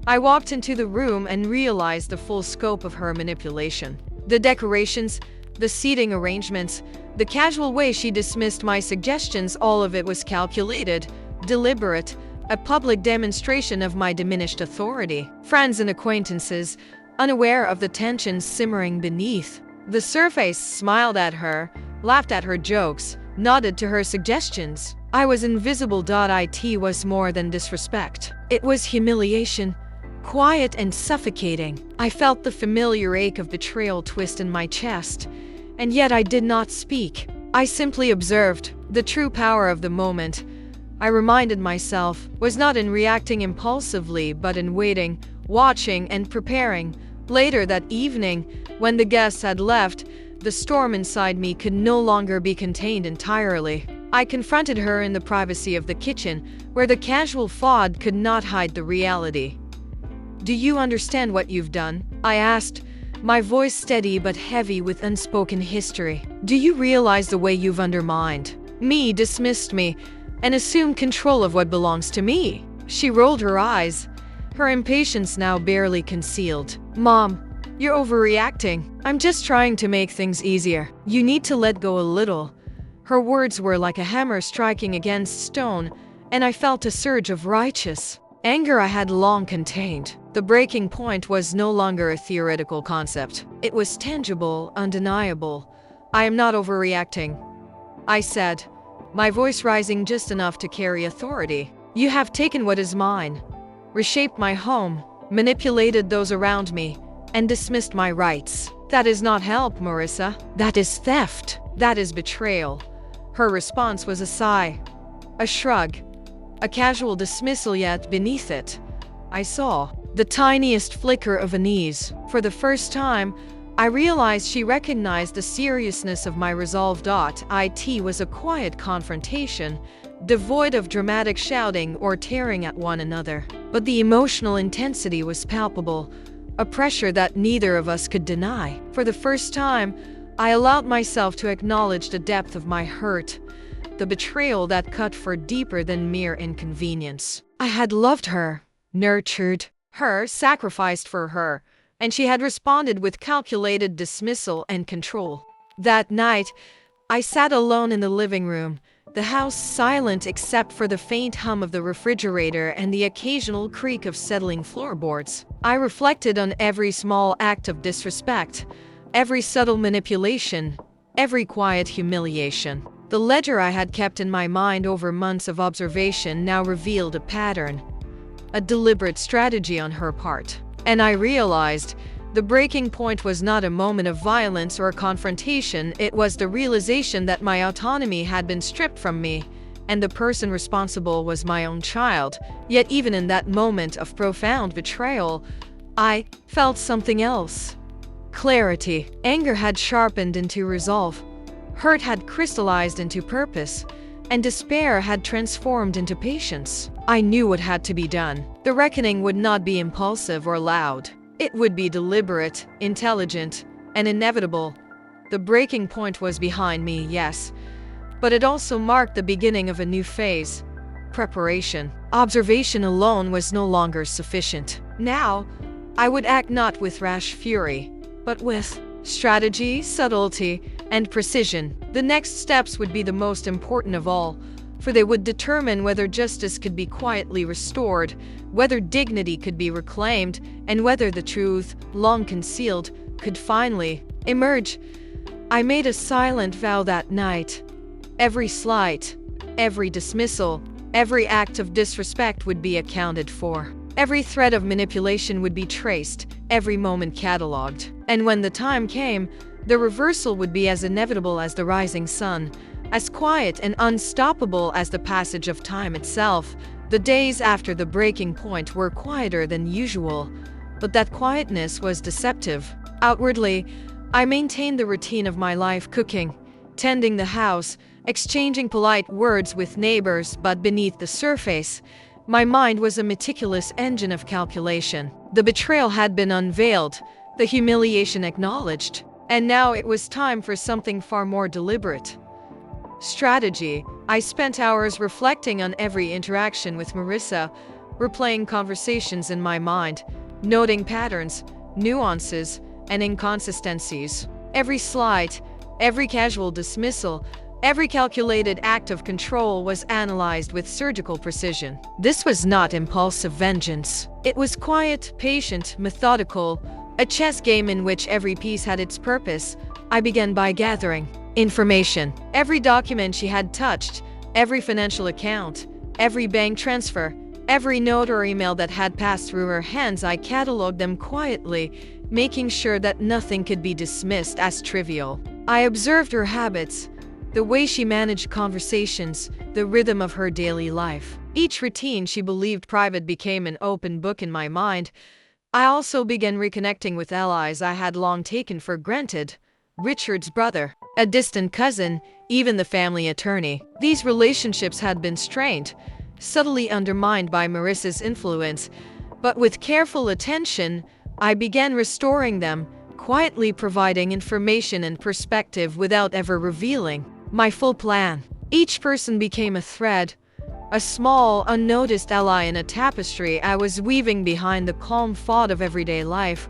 I walked into the room and realized the full scope of her manipulation. The decorations, the seating arrangements, the casual way she dismissed my suggestions, all of it was calculated, deliberate, a public demonstration of my diminished authority. Friends and acquaintances, unaware of the tensions simmering beneath the surface, smiled at her, laughed at her jokes, nodded to her suggestions. I was invisible. It was more than disrespect. It was humiliation, quiet and suffocating. I felt the familiar ache of betrayal twist in my chest, and yet I did not speak. I simply observed. The true power of the moment, I reminded myself, was not in reacting impulsively but in waiting, watching, and preparing. Later that evening, when the guests had left, the storm inside me could no longer be contained entirely. I confronted her in the privacy of the kitchen, where the casual facade could not hide the reality. "Do you understand what you've done?" I asked, my voice steady but heavy with unspoken history. "Do you realize the way you've undermined me, dismissed me, and assumed control of what belongs to me?" She rolled her eyes, her impatience now barely concealed. "Mom, you're overreacting. I'm just trying to make things easier. You need to let go a little." Her words were like a hammer striking against stone, and I felt a surge of righteous anger I had long contained. The breaking point was no longer a theoretical concept. It was tangible, undeniable. "I am not overreacting," I said, my voice rising just enough to carry authority. "You have taken what is mine, reshaped my home, manipulated those around me, and dismissed my rights. That is not help, Marissa. That is theft. That is betrayal." Her response was a sigh, a shrug, a casual dismissal, yet beneath it, I saw the tiniest flicker of unease. For the first time, I realized she recognized the seriousness of my resolve. It was a quiet confrontation, devoid of dramatic shouting or tearing at one another. But the emotional intensity was palpable, a pressure that neither of us could deny. For the first time, I allowed myself to acknowledge the depth of my hurt, the betrayal that cut far deeper than mere inconvenience. I had loved her, nurtured her, sacrificed for her, and she had responded with calculated dismissal and control. That night, I sat alone in the living room, the house silent except for the faint hum of the refrigerator and the occasional creak of settling floorboards. I reflected on every small act of disrespect, every subtle manipulation, every quiet humiliation. The ledger I had kept in my mind over months of observation now revealed a pattern, a deliberate strategy on her part. And I realized the breaking point was not a moment of violence or confrontation. It was the realization that my autonomy had been stripped from me, and the person responsible was my own child. Yet even in that moment of profound betrayal, I felt something else. Clarity. Anger had sharpened into resolve. Hurt had crystallized into purpose, and despair had transformed into patience. I knew what had to be done. The reckoning would not be impulsive or loud. It would be deliberate, intelligent, and inevitable. The breaking point was behind me, yes, but it also marked the beginning of a new phase. Preparation. Observation alone was no longer sufficient. Now, I would act not with rash fury, but with strategy, subtlety, and precision. The next steps would be the most important of all, for they would determine whether justice could be quietly restored, whether dignity could be reclaimed, and whether the truth, long concealed, could finally emerge. I made a silent vow that night. Every slight, every dismissal, every act of disrespect would be accounted for. Every thread of manipulation would be traced, every moment catalogued. And when the time came, the reversal would be as inevitable as the rising sun, as quiet and unstoppable as the passage of time itself. The days after the breaking point were quieter than usual, but that quietness was deceptive. Outwardly, I maintained the routine of my life, cooking, tending the house, exchanging polite words with neighbors, but beneath the surface, my mind was a meticulous engine of calculation. The betrayal had been unveiled, the humiliation acknowledged, and now it was time for something far more deliberate. Strategy. I spent hours reflecting on every interaction with Marissa, replaying conversations in my mind, noting patterns, nuances, and inconsistencies. Every slight, every casual dismissal, every calculated act of control was analyzed with surgical precision. This was not impulsive vengeance. It was quiet, patient, methodical, a chess game in which every piece had its purpose. I began by gathering information. Every document she had touched, every financial account, every bank transfer, every note or email that had passed through her hands, I cataloged them quietly, making sure that nothing could be dismissed as trivial. I observed her habits, the way she managed conversations, the rhythm of her daily life. Each routine she believed private became an open book in my mind. I also began reconnecting with allies I had long taken for granted. Richard's brother, a distant cousin, even the family attorney. These relationships had been strained, subtly undermined by Marissa's influence, but with careful attention, I began restoring them, quietly providing information and perspective without ever revealing my full plan. Each person became a thread, a small, unnoticed ally in a tapestry I was weaving behind the calm thought of everyday life.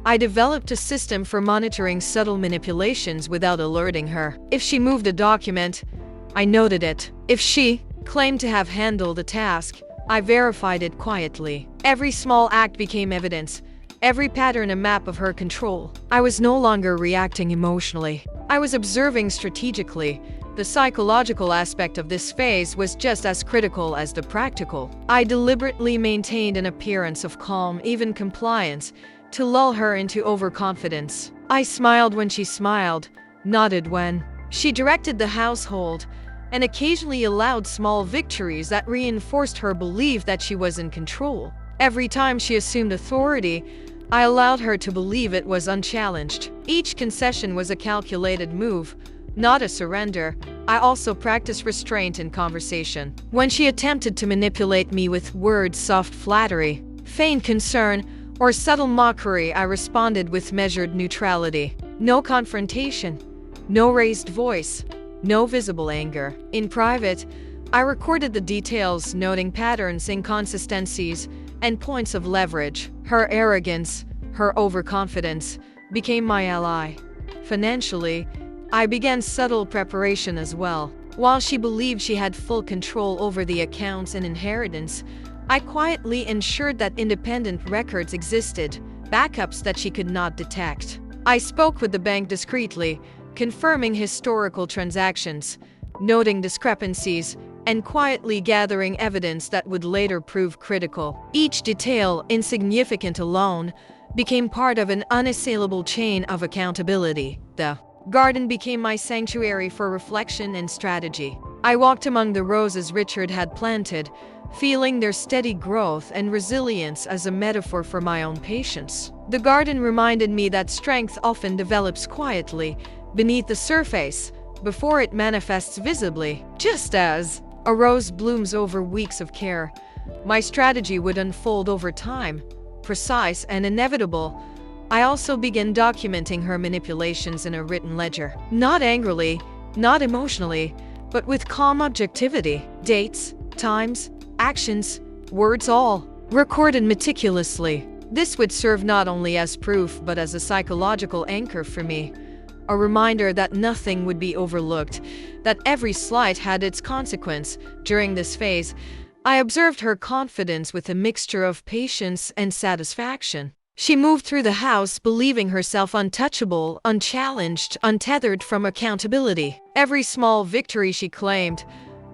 I developed a system for monitoring subtle manipulations without alerting her. If she moved a document, I noted it. If she claimed to have handled a task, I verified it quietly. Every small act became evidence, every pattern a map of her control. I was no longer reacting emotionally. I was observing strategically. The psychological aspect of this phase was just as critical as the practical. I deliberately maintained an appearance of calm, even compliance, to lull her into overconfidence. I smiled when she smiled, nodded when she directed the household, and occasionally allowed small victories that reinforced her belief that she was in control. Every time she assumed authority, I allowed her to believe it was unchallenged. Each concession was a calculated move, not a surrender. I also practiced restraint in conversation. When she attempted to manipulate me with words, soft flattery, feigned concern, or subtle mockery, I responded with measured neutrality. No confrontation, no raised voice, no visible anger. In private, I recorded the details, noting patterns, inconsistencies, and points of leverage. Her arrogance, her overconfidence, became my ally. Financially, I began subtle preparation as well. While she believed she had full control over the accounts and inheritance, I quietly ensured that independent records existed, backups that she could not detect. I spoke with the bank discreetly, confirming historical transactions, noting discrepancies, and quietly gathering evidence that would later prove critical. Each detail, insignificant alone, became part of an unassailable chain of accountability. The garden became my sanctuary for reflection and strategy. I walked among the roses Richard had planted, feeling their steady growth and resilience as a metaphor for my own patience. The garden reminded me that strength often develops quietly, beneath the surface, before it manifests visibly. Just as a rose blooms over weeks of care, my strategy would unfold over time, precise and inevitable. I also began documenting her manipulations in a written ledger. Not angrily, not emotionally, but with calm objectivity. Dates, times, actions, words, all recorded meticulously. This would serve not only as proof but as a psychological anchor for me, a reminder that nothing would be overlooked, that every slight had its consequence. During this phase, I observed her confidence with a mixture of patience and satisfaction. She moved through the house believing herself untouchable, unchallenged, untethered from accountability. Every small victory she claimed,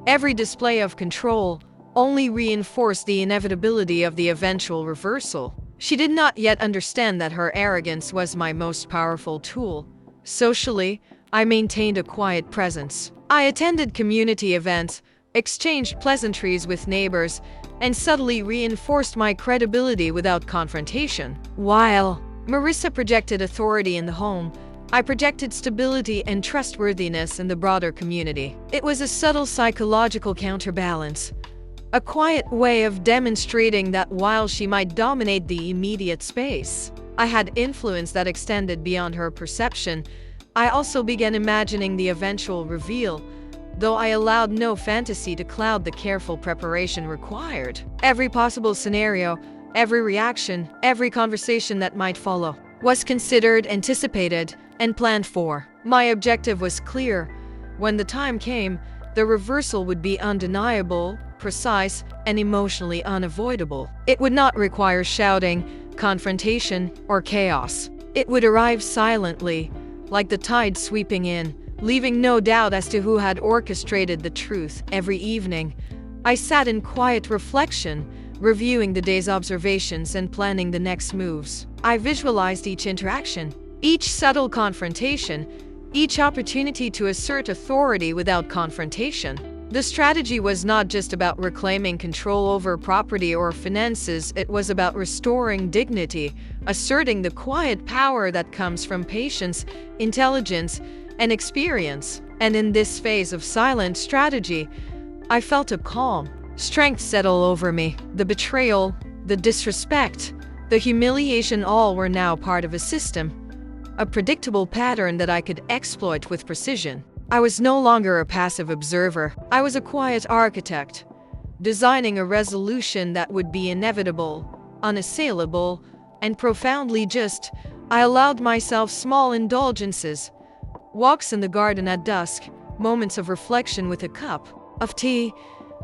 every display of control, only reinforced the inevitability of the eventual reversal. She did not yet understand that her arrogance was my most powerful tool. Socially, I maintained a quiet presence. I attended community events, exchanged pleasantries with neighbors, and subtly reinforced my credibility without confrontation. While Marissa projected authority in the home, I projected stability and trustworthiness in the broader community. It was a subtle psychological counterbalance, a quiet way of demonstrating that while she might dominate the immediate space, I had influence that extended beyond her perception. I also began imagining the eventual reveal, though I allowed no fantasy to cloud the careful preparation required. Every possible scenario, every reaction, every conversation that might follow was considered, anticipated, and planned for. My objective was clear. When the time came, the reversal would be undeniable, precise, and emotionally unavoidable. It would not require shouting, confrontation, or chaos. It would arrive silently, like the tide sweeping in, leaving no doubt as to who had orchestrated the truth. Every evening, I sat in quiet reflection, reviewing the day's observations and planning the next moves. I visualized each interaction, each subtle confrontation, each opportunity to assert authority without confrontation. The strategy was not just about reclaiming control over property or finances, it was about restoring dignity, asserting the quiet power that comes from patience, intelligence, and experience. And in this phase of silent strategy, I felt a calm strength settle over me. The betrayal, the disrespect, the humiliation, all were now part of a system, a predictable pattern that I could exploit with precision. I was no longer a passive observer. I was a quiet architect, designing a resolution that would be inevitable, unassailable, and profoundly just. I allowed myself small indulgences, walks in the garden at dusk, moments of reflection with a cup of tea,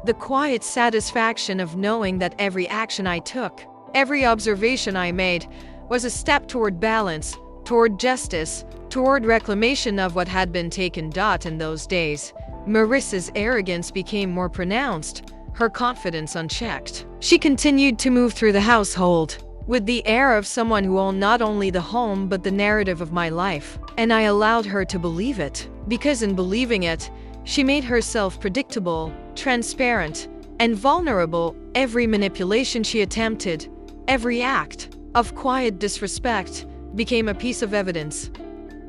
the quiet satisfaction of knowing that every action I took, every observation I made, was a step toward balance, toward justice, toward reclamation of what had been taken. In those days, Marissa's arrogance became more pronounced, her confidence unchecked. She continued to move through the household with the air of someone who owned not only the home but the narrative of my life. And I allowed her to believe it, because in believing it, she made herself predictable, transparent, and vulnerable. Every manipulation she attempted, every act of quiet disrespect, became a piece of evidence,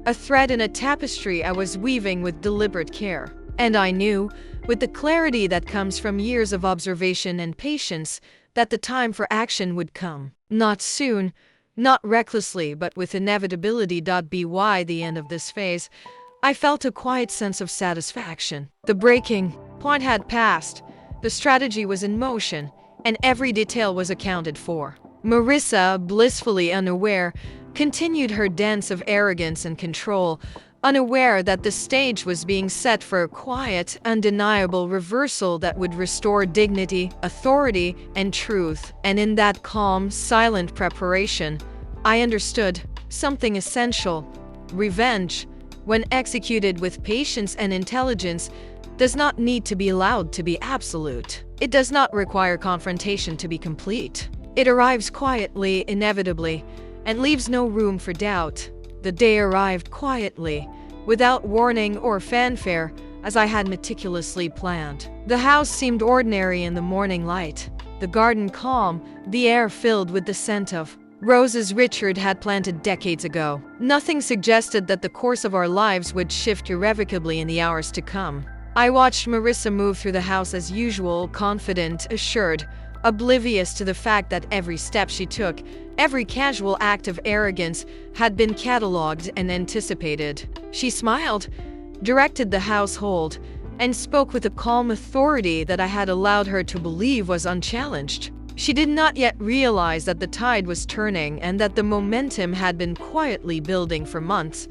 a thread in a tapestry I was weaving with deliberate care. And I knew, with the clarity that comes from years of observation and patience, that the time for action would come. Not soon, not recklessly, but with inevitability. By the end of this phase, I felt a quiet sense of satisfaction. The breaking point had passed, the strategy was in motion, and every detail was accounted for. Marissa, blissfully unaware, continued her dance of arrogance and control, unaware that the stage was being set for a quiet, undeniable reversal that would restore dignity, authority, and truth. And in that calm, silent preparation, I understood something essential. Revenge, when executed with patience and intelligence, does not need to be allowed to be absolute. It does not require confrontation to be complete. It arrives quietly, inevitably, and leaves no room for doubt. The day arrived quietly, without warning or fanfare, as I had meticulously planned. The house seemed ordinary in the morning light, the garden calm, the air filled with the scent of roses Richard had planted decades ago. Nothing suggested that the course of our lives would shift irrevocably in the hours to come. I watched Marissa move through the house as usual, confident, assured, oblivious to the fact that every step she took, every casual act of arrogance, had been catalogued and anticipated. She smiled, directed the household, and spoke with a calm authority that I had allowed her to believe was unchallenged. She did not yet realize that the tide was turning and that the momentum had been quietly building for months.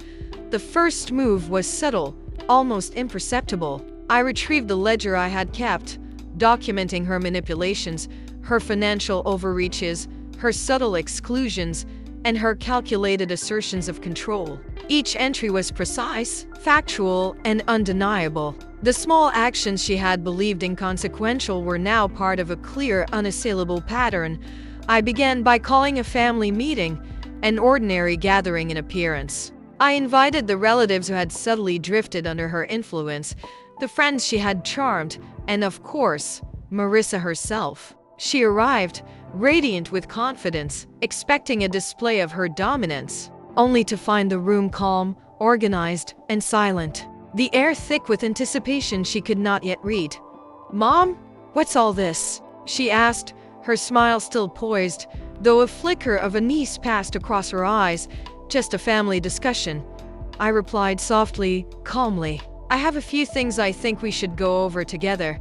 The first move was subtle, almost imperceptible. I retrieved the ledger I had kept, documenting her manipulations, her financial overreaches, her subtle exclusions, and her calculated assertions of control. Each entry was precise, factual, and undeniable. The small actions she had believed inconsequential were now part of a clear, unassailable pattern. I began by calling a family meeting, an ordinary gathering in appearance. I invited the relatives who had subtly drifted under her influence, the friends she had charmed, and of course, Marissa herself. She arrived, radiant with confidence, expecting a display of her dominance, only to find the room calm, organized, and silent. The air thick with anticipation she could not yet read. "Mom, what's all this?" she asked, her smile still poised, though a flicker of unease passed across her eyes. "Just a family discussion," I replied softly, calmly. I have a few things I think we should go over together.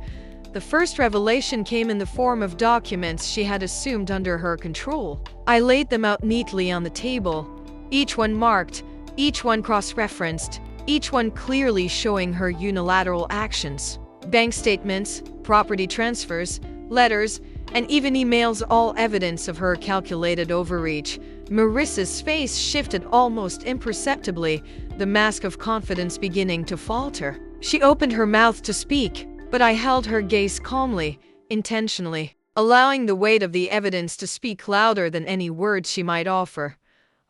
The first revelation came in the form of documents she had assumed under her control. I laid them out neatly on the table, each one marked, each one cross-referenced, each one clearly showing her unilateral actions. Bank statements, property transfers, letters, and even emails, all evidence of her calculated overreach. Marissa's face shifted almost imperceptibly, the mask of confidence beginning to falter. She opened her mouth to speak, but I held her gaze calmly, intentionally, allowing the weight of the evidence to speak louder than any words she might offer.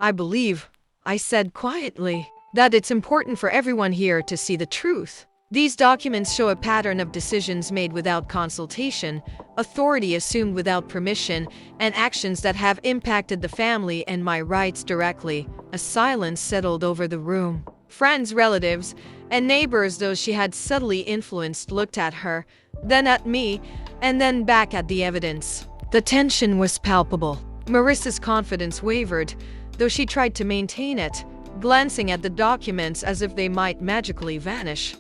I believe, I said quietly, that it's important for everyone here to see the truth. These documents show a pattern of decisions made without consultation, authority assumed without permission, and actions that have impacted the family and my rights directly. A silence settled over the room. Friends, relatives, and neighbors, those she had subtly influenced, looked at her, then at me, and then back at the evidence. The tension was palpable. Marissa's confidence wavered, though she tried to maintain it, glancing at the documents as if they might magically vanish.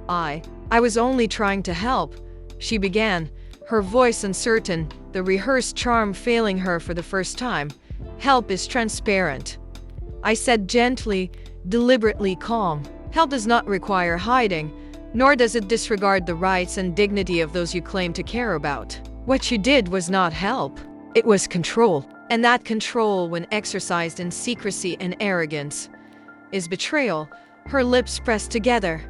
I was only trying to help, she began, her voice uncertain, the rehearsed charm failing her for the first time. Help is transparent, I said gently, deliberately calm. Help does not require hiding, nor does it disregard the rights and dignity of those you claim to care about. What you did was not help, it was control. And that control, when exercised in secrecy and arrogance, is betrayal. Her lips pressed together,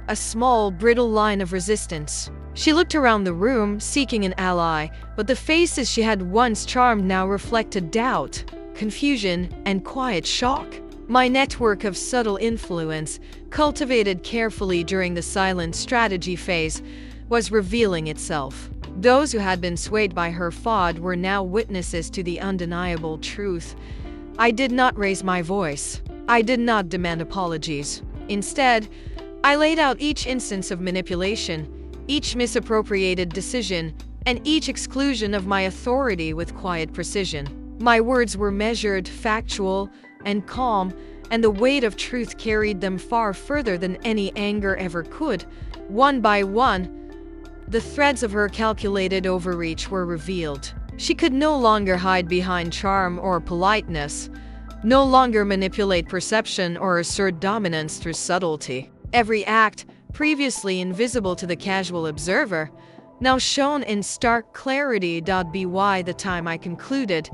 a small, brittle line of resistance. She looked around the room, seeking an ally, but the faces she had once charmed now reflected doubt, confusion, and quiet shock. My network of subtle influence, cultivated carefully during the silent strategy phase, was revealing itself. Those who had been swayed by her FOD were now witnesses to the undeniable truth. I did not raise my voice. I did not demand apologies. Instead, I laid out each instance of manipulation, each misappropriated decision, and each exclusion of my authority with quiet precision. My words were measured, factual, and calm, and the weight of truth carried them far further than any anger ever could. One by one, the threads of her calculated overreach were revealed. She could no longer hide behind charm or politeness, no longer manipulate perception or assert dominance through subtlety. Every act, previously invisible to the casual observer, now shone in stark clarity. By the time I concluded,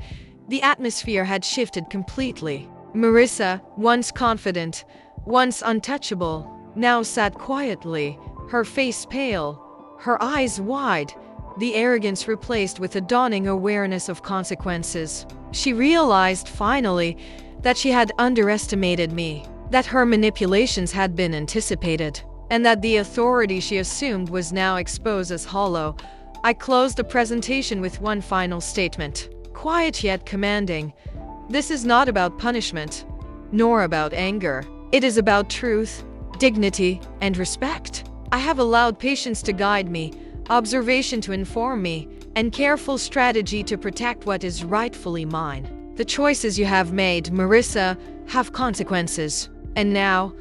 the atmosphere had shifted completely. Marissa, once confident, once untouchable, now sat quietly, her face pale, her eyes wide, the arrogance replaced with a dawning awareness of consequences. She realized, finally, that she had underestimated me, that her manipulations had been anticipated, and that the authority she assumed was now exposed as hollow. I closed the presentation with one final statement, quiet yet commanding. This is not about punishment, nor about anger. It is about truth, dignity, and respect. I have allowed patience to guide me, observation to inform me, and careful strategy to protect what is rightfully mine. The choices you have made, Marissa, have consequences. And now,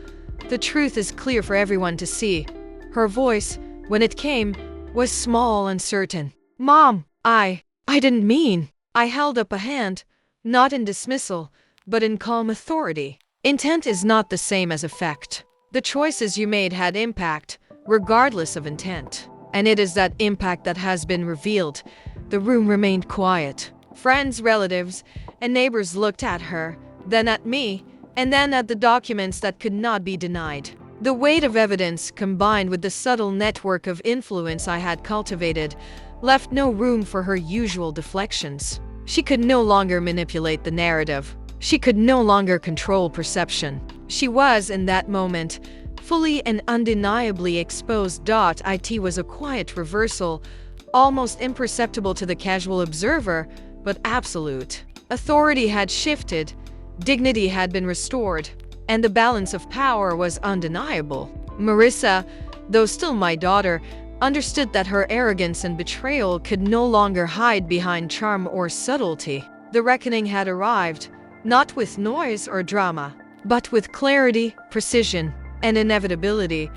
the truth is clear for everyone to see. Her voice, when it came, was small and certain. Mom, I didn't mean. I held up a hand, not in dismissal, but in calm authority. Intent is not the same as effect. The choices you made had impact, regardless of intent. And it is that impact that has been revealed. The room remained quiet. Friends, relatives, and neighbors looked at her, then at me, and then at the documents that could not be denied. The weight of evidence, combined with the subtle network of influence I had cultivated, left no room for her usual deflections. She could no longer manipulate the narrative. She could no longer control perception. She was, in that moment, fully and undeniably exposed. It was a quiet reversal, almost imperceptible to the casual observer, but absolute. Authority had shifted, dignity had been restored, and the balance of power was undeniable. Marissa, though still my daughter, understood that her arrogance and betrayal could no longer hide behind charm or subtlety. The reckoning had arrived, not with noise or drama, but with clarity, precision, and inevitability.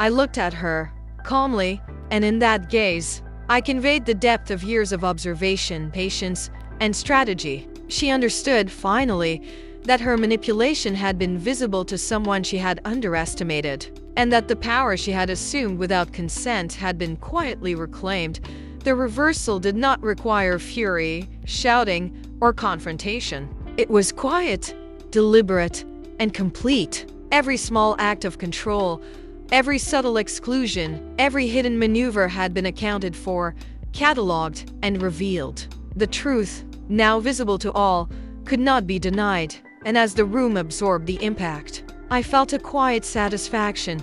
I looked at her, calmly, and in that gaze, I conveyed the depth of years of observation, patience, and strategy. She understood, finally, that her manipulation had been visible to someone she had underestimated, and that the power she had assumed without consent had been quietly reclaimed. The reversal did not require fury, shouting, or confrontation. It was quiet, deliberate, and complete. Every small act of control, every subtle exclusion, every hidden maneuver had been accounted for, catalogued, and revealed. The truth, now visible to all, could not be denied, and as the room absorbed the impact, I felt a quiet satisfaction,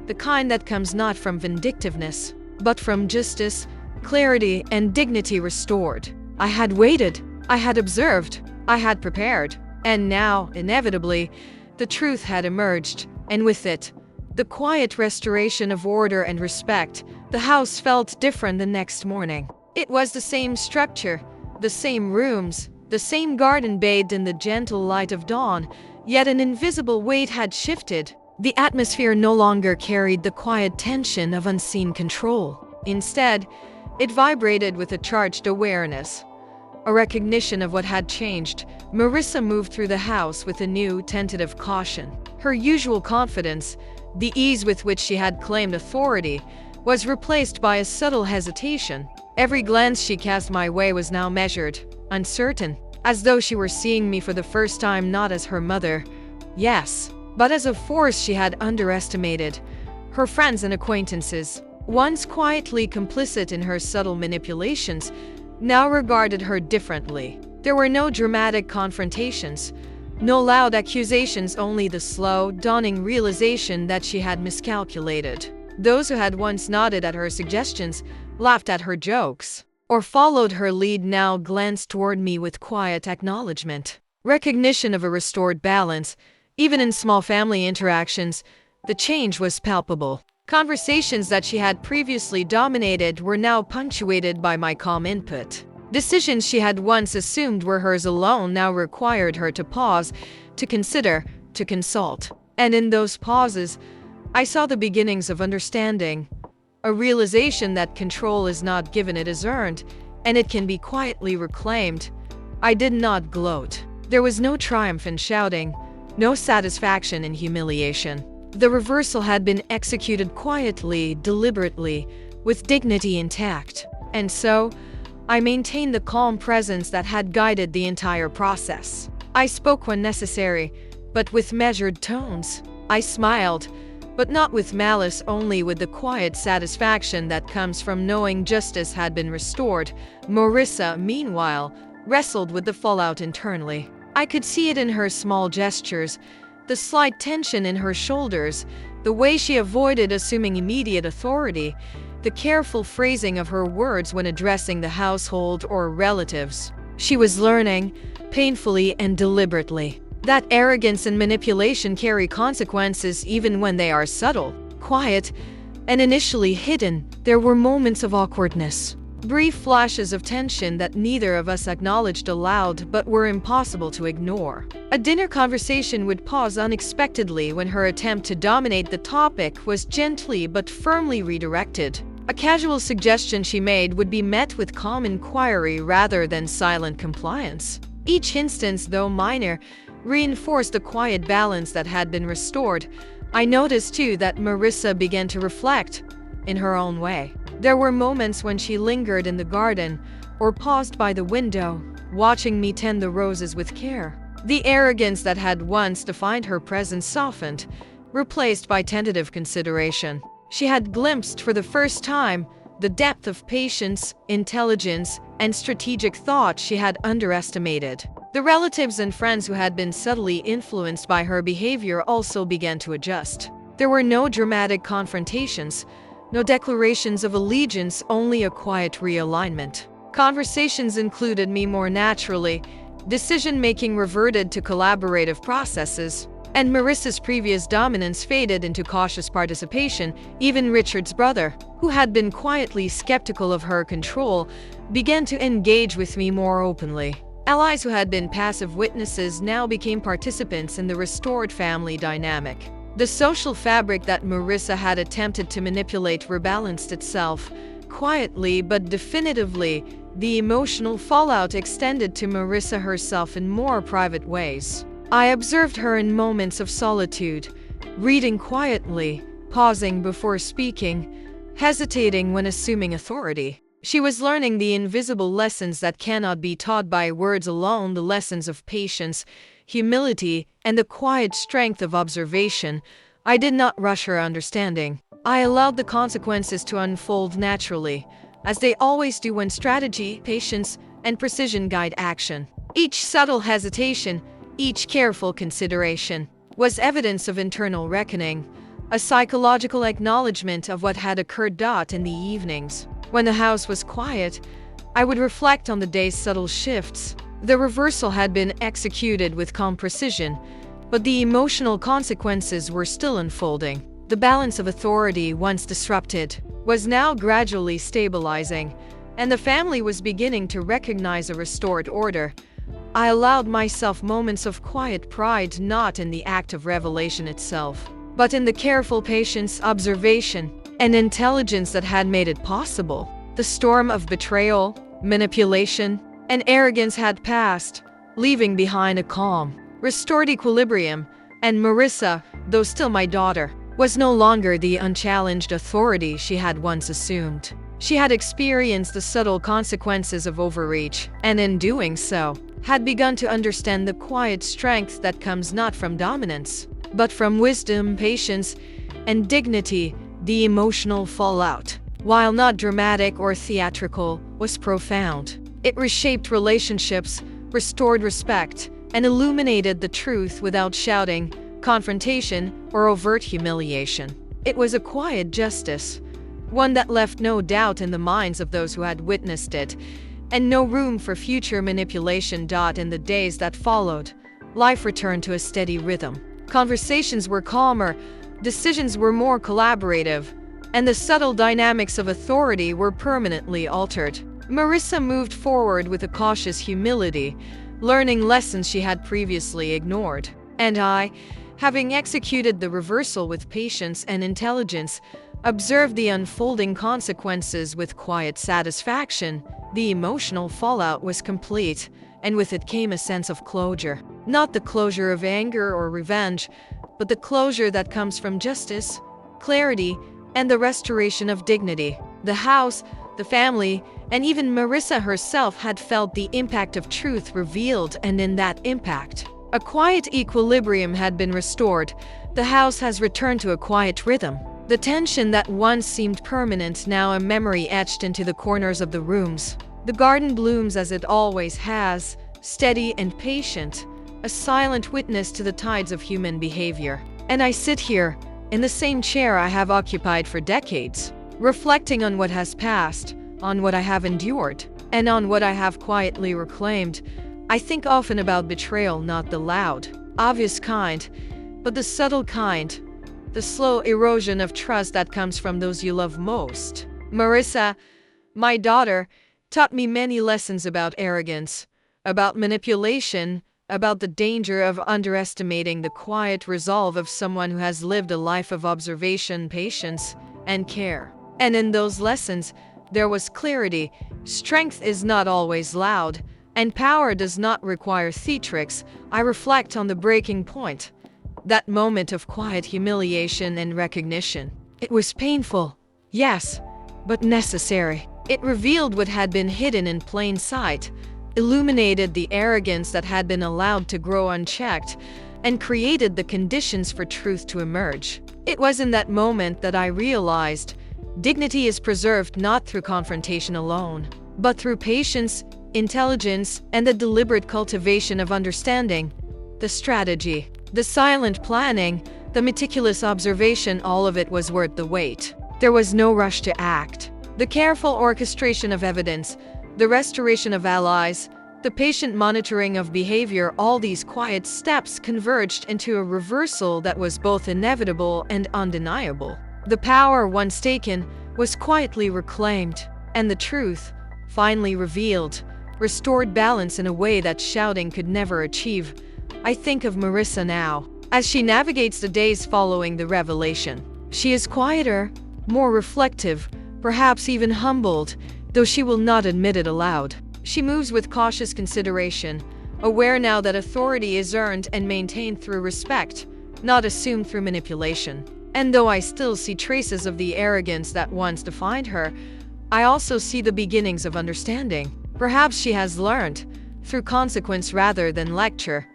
the kind that comes not from vindictiveness, but from justice, clarity, and dignity restored. I had waited, I had observed, I had prepared, and now, inevitably, the truth had emerged, and with it, the quiet restoration of order and respect. The house felt different the next morning. It was the same structure, the same rooms, the same garden bathed in the gentle light of dawn, yet an invisible weight had shifted. The atmosphere no longer carried the quiet tension of unseen control. Instead, it vibrated with a charged awareness, a recognition of what had changed. Marissa moved through the house with a new, tentative caution. Her usual confidence, the ease with which she had claimed authority, was replaced by a subtle hesitation. Every glance she cast my way was now measured, uncertain, as though she were seeing me for the first time not as her mother, yes, but as a force she had underestimated. Her friends and acquaintances, once quietly complicit in her subtle manipulations, now regarded her differently. There were no dramatic confrontations, no loud accusations, only the slow, dawning realization that she had miscalculated. Those who had once nodded at her suggestions, laughed at her jokes, or followed her lead now glanced toward me with quiet acknowledgement. Recognition of a restored balance. Even in small family interactions, the change was palpable. Conversations that she had previously dominated were now punctuated by my calm input. Decisions she had once assumed were hers alone now required her to pause, to consider, to consult. And in those pauses, I saw the beginnings of understanding, a realization that control is not given, it is earned, and it can be quietly reclaimed. I did not gloat. There was no triumph in shouting, no satisfaction in humiliation. The reversal had been executed quietly, deliberately, with dignity intact. And so, I maintained the calm presence that had guided the entire process. I spoke when necessary, but with measured tones. I smiled, but not with malice, only with the quiet satisfaction that comes from knowing justice had been restored. Marissa, meanwhile, wrestled with the fallout internally. I could see it in her small gestures, the slight tension in her shoulders, the way she avoided assuming immediate authority, the careful phrasing of her words when addressing the household or relatives. She was learning, painfully and deliberately, that arrogance and manipulation carry consequences even when they are subtle, quiet, and initially hidden. There were moments of awkwardness, brief flashes of tension that neither of us acknowledged aloud but were impossible to ignore. A dinner conversation would pause unexpectedly when her attempt to dominate the topic was gently but firmly redirected. A casual suggestion she made would be met with calm inquiry rather than silent compliance. Each instance, though minor, reinforced the quiet balance that had been restored. I noticed, too, that Marissa began to reflect, in her own way. There were moments when she lingered in the garden or paused by the window, watching me tend the roses with care. The arrogance that had once defined her presence softened, replaced by tentative consideration. She had glimpsed for the first time the depth of patience, intelligence, and strategic thought she had underestimated. The relatives and friends who had been subtly influenced by her behavior also began to adjust. There were no dramatic confrontations, no declarations of allegiance, only a quiet realignment. Conversations included me more naturally, decision-making reverted to collaborative processes, and Marissa's previous dominance faded into cautious participation. Even Richard's brother, who had been quietly skeptical of her control, began to engage with me more openly. Allies who had been passive witnesses now became participants in the restored family dynamic. The social fabric that Marissa had attempted to manipulate rebalanced itself. Quietly but definitively, the emotional fallout extended to Marissa herself in more private ways. I observed her in moments of solitude, reading quietly, pausing before speaking, hesitating when assuming authority. She was learning the invisible lessons that cannot be taught by words alone, the lessons of patience, humility, and the quiet strength of observation. I did not rush her understanding. I allowed the consequences to unfold naturally, as they always do when strategy, patience, and precision guide action. Each subtle hesitation, each careful consideration, was evidence of internal reckoning, a psychological acknowledgement of what had occurred. In the evenings, when the house was quiet, I would reflect on the day's subtle shifts. The reversal had been executed with calm precision, but the emotional consequences were still unfolding. The balance of authority, once disrupted, was now gradually stabilizing, and the family was beginning to recognize a restored order. I allowed myself moments of quiet pride, not in the act of revelation itself, but in the careful patience, observation, and intelligence that had made it possible. The storm of betrayal, manipulation, and arrogance had passed, leaving behind a calm, restored equilibrium, and Marissa, though still my daughter, was no longer the unchallenged authority she had once assumed. She had experienced the subtle consequences of overreach, and in doing so, had begun to understand the quiet strength that comes not from dominance, but from wisdom, patience, and dignity. The emotional fallout, while not dramatic or theatrical, was profound. It reshaped relationships, restored respect, and illuminated the truth without shouting, confrontation, or overt humiliation. It was a quiet justice, one that left no doubt in the minds of those who had witnessed it, and no room for future manipulation. In the days that followed, life returned to a steady rhythm. Conversations were calmer, decisions were more collaborative, and the subtle dynamics of authority were permanently altered. Marissa moved forward with a cautious humility, learning lessons she had previously ignored. And I, having executed the reversal with patience and intelligence, observed the unfolding consequences with quiet satisfaction. The emotional fallout was complete, and with it came a sense of closure. Not the closure of anger or revenge, but the closure that comes from justice, clarity, and the restoration of dignity. The house, the family, and even Marissa herself had felt the impact of truth revealed, and in that impact, a quiet equilibrium had been restored. The house has returned to a quiet rhythm. The tension that once seemed permanent, now a memory etched into the corners of the rooms. The garden blooms as it always has, steady and patient, a silent witness to the tides of human behavior. And I sit here, in the same chair I have occupied for decades, reflecting on what has passed, on what I have endured, and on what I have quietly reclaimed. I think often about betrayal, not the loud, obvious kind, but the subtle kind, the slow erosion of trust that comes from those you love most. Marissa, my daughter, taught me many lessons about arrogance, about manipulation, about the danger of underestimating the quiet resolve of someone who has lived a life of observation, patience, and care. And in those lessons, there was clarity. Strength is not always loud, and power does not require theatrics. I reflect on the breaking point, that moment of quiet humiliation and recognition. It was painful, yes, but necessary. It revealed what had been hidden in plain sight, illuminated the arrogance that had been allowed to grow unchecked, and created the conditions for truth to emerge. It was in that moment that I realized dignity is preserved not through confrontation alone, but through patience, intelligence, and the deliberate cultivation of understanding. The strategy, the silent planning, the meticulous observation, all of it was worth the wait. There was no rush to act. The careful orchestration of evidence, the restoration of allies, the patient monitoring of behavior, all these quiet steps converged into a reversal that was both inevitable and undeniable. The power once taken was quietly reclaimed, and the truth, finally revealed, restored balance in a way that shouting could never achieve. I think of Marissa now as she navigates the days following the revelation. She is quieter, more reflective, perhaps even humbled, though she will not admit it aloud. She moves with cautious consideration, aware now that authority is earned and maintained through respect, not assumed through manipulation. And though I still see traces of the arrogance that once defined her, I also see the beginnings of understanding. Perhaps she has learned, through consequence rather than lecture,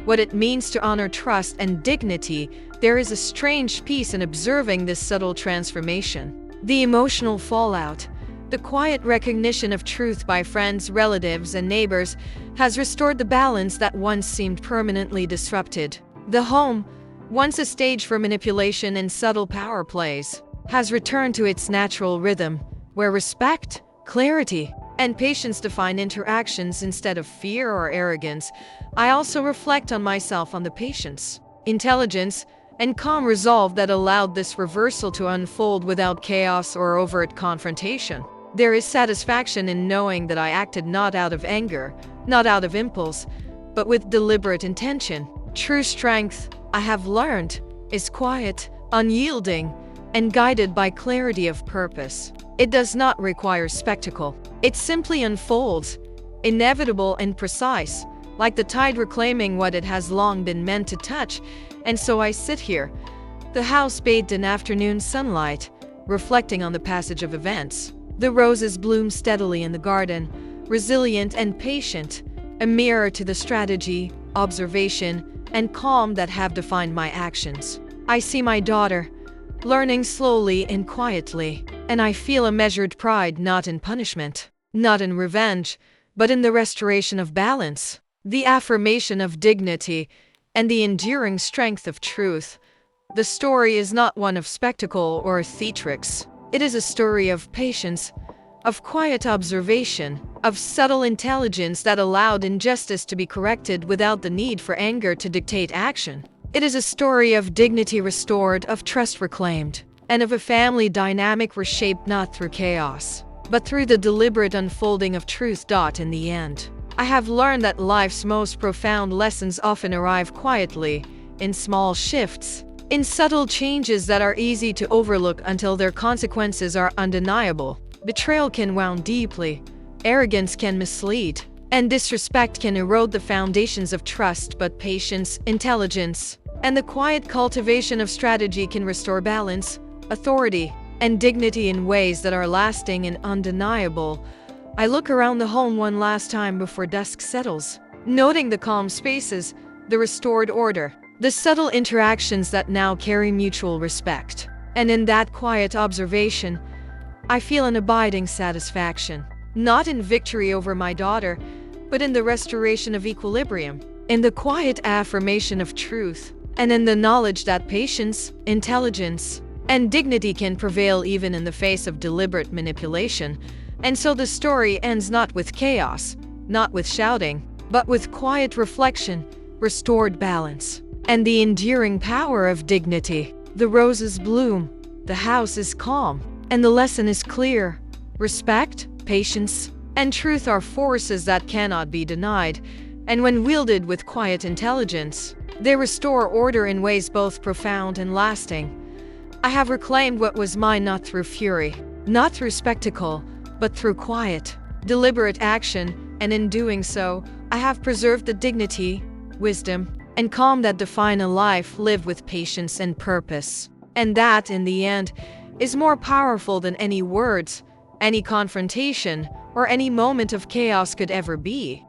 what it means to honor trust and dignity. There is a strange peace in observing this subtle transformation. The emotional fallout, the quiet recognition of truth by friends, relatives, and neighbors has restored the balance that once seemed permanently disrupted. The home, once a stage for manipulation and subtle power plays, has returned to its natural rhythm, where respect, clarity, and patience define interactions instead of fear or arrogance. I also reflect on myself, on the patience, intelligence, and calm resolve that allowed this reversal to unfold without chaos or overt confrontation. There is satisfaction in knowing that I acted not out of anger, not out of impulse, but with deliberate intention. True strength, I have learned, is quiet, unyielding, and guided by clarity of purpose. It does not require spectacle. It simply unfolds, inevitable and precise, like the tide reclaiming what it has long been meant to touch. And so I sit here, the house bathed in afternoon sunlight, reflecting on the passage of events. The roses bloom steadily in the garden, resilient and patient, a mirror to the strategy, observation, and calm that have defined my actions. I see my daughter, learning slowly and quietly, and I feel a measured pride, not in punishment, not in revenge, but in the restoration of balance, the affirmation of dignity, and the enduring strength of truth. The story is not one of spectacle or theatrics. It is a story of patience, of quiet observation, of subtle intelligence that allowed injustice to be corrected without the need for anger to dictate action. It is a story of dignity restored, of trust reclaimed, and of a family dynamic reshaped not through chaos, but through the deliberate unfolding of truth. In the end, I have learned that life's most profound lessons often arrive quietly, in small shifts, in subtle changes that are easy to overlook until their consequences are undeniable. Betrayal can wound deeply, arrogance can mislead, and disrespect can erode the foundations of trust, but patience, intelligence, and the quiet cultivation of strategy can restore balance, authority, and dignity in ways that are lasting and undeniable. I look around the home one last time before dusk settles, noting the calm spaces, the restored order, the subtle interactions that now carry mutual respect. And in that quiet observation, I feel an abiding satisfaction, not in victory over my daughter, but in the restoration of equilibrium, in the quiet affirmation of truth, and in the knowledge that patience, intelligence, and dignity can prevail even in the face of deliberate manipulation. And so the story ends not with chaos, not with shouting, but with quiet reflection, restored balance, and the enduring power of dignity. The roses bloom, the house is calm, and the lesson is clear. Respect, patience, and truth are forces that cannot be denied, and when wielded with quiet intelligence, they restore order in ways both profound and lasting. I have reclaimed what was mine not through fury, not through spectacle, but through quiet, deliberate action, and in doing so, I have preserved the dignity, wisdom, and calm that define a life lived with patience and purpose. And that, in the end, is more powerful than any words, any confrontation, or any moment of chaos could ever be.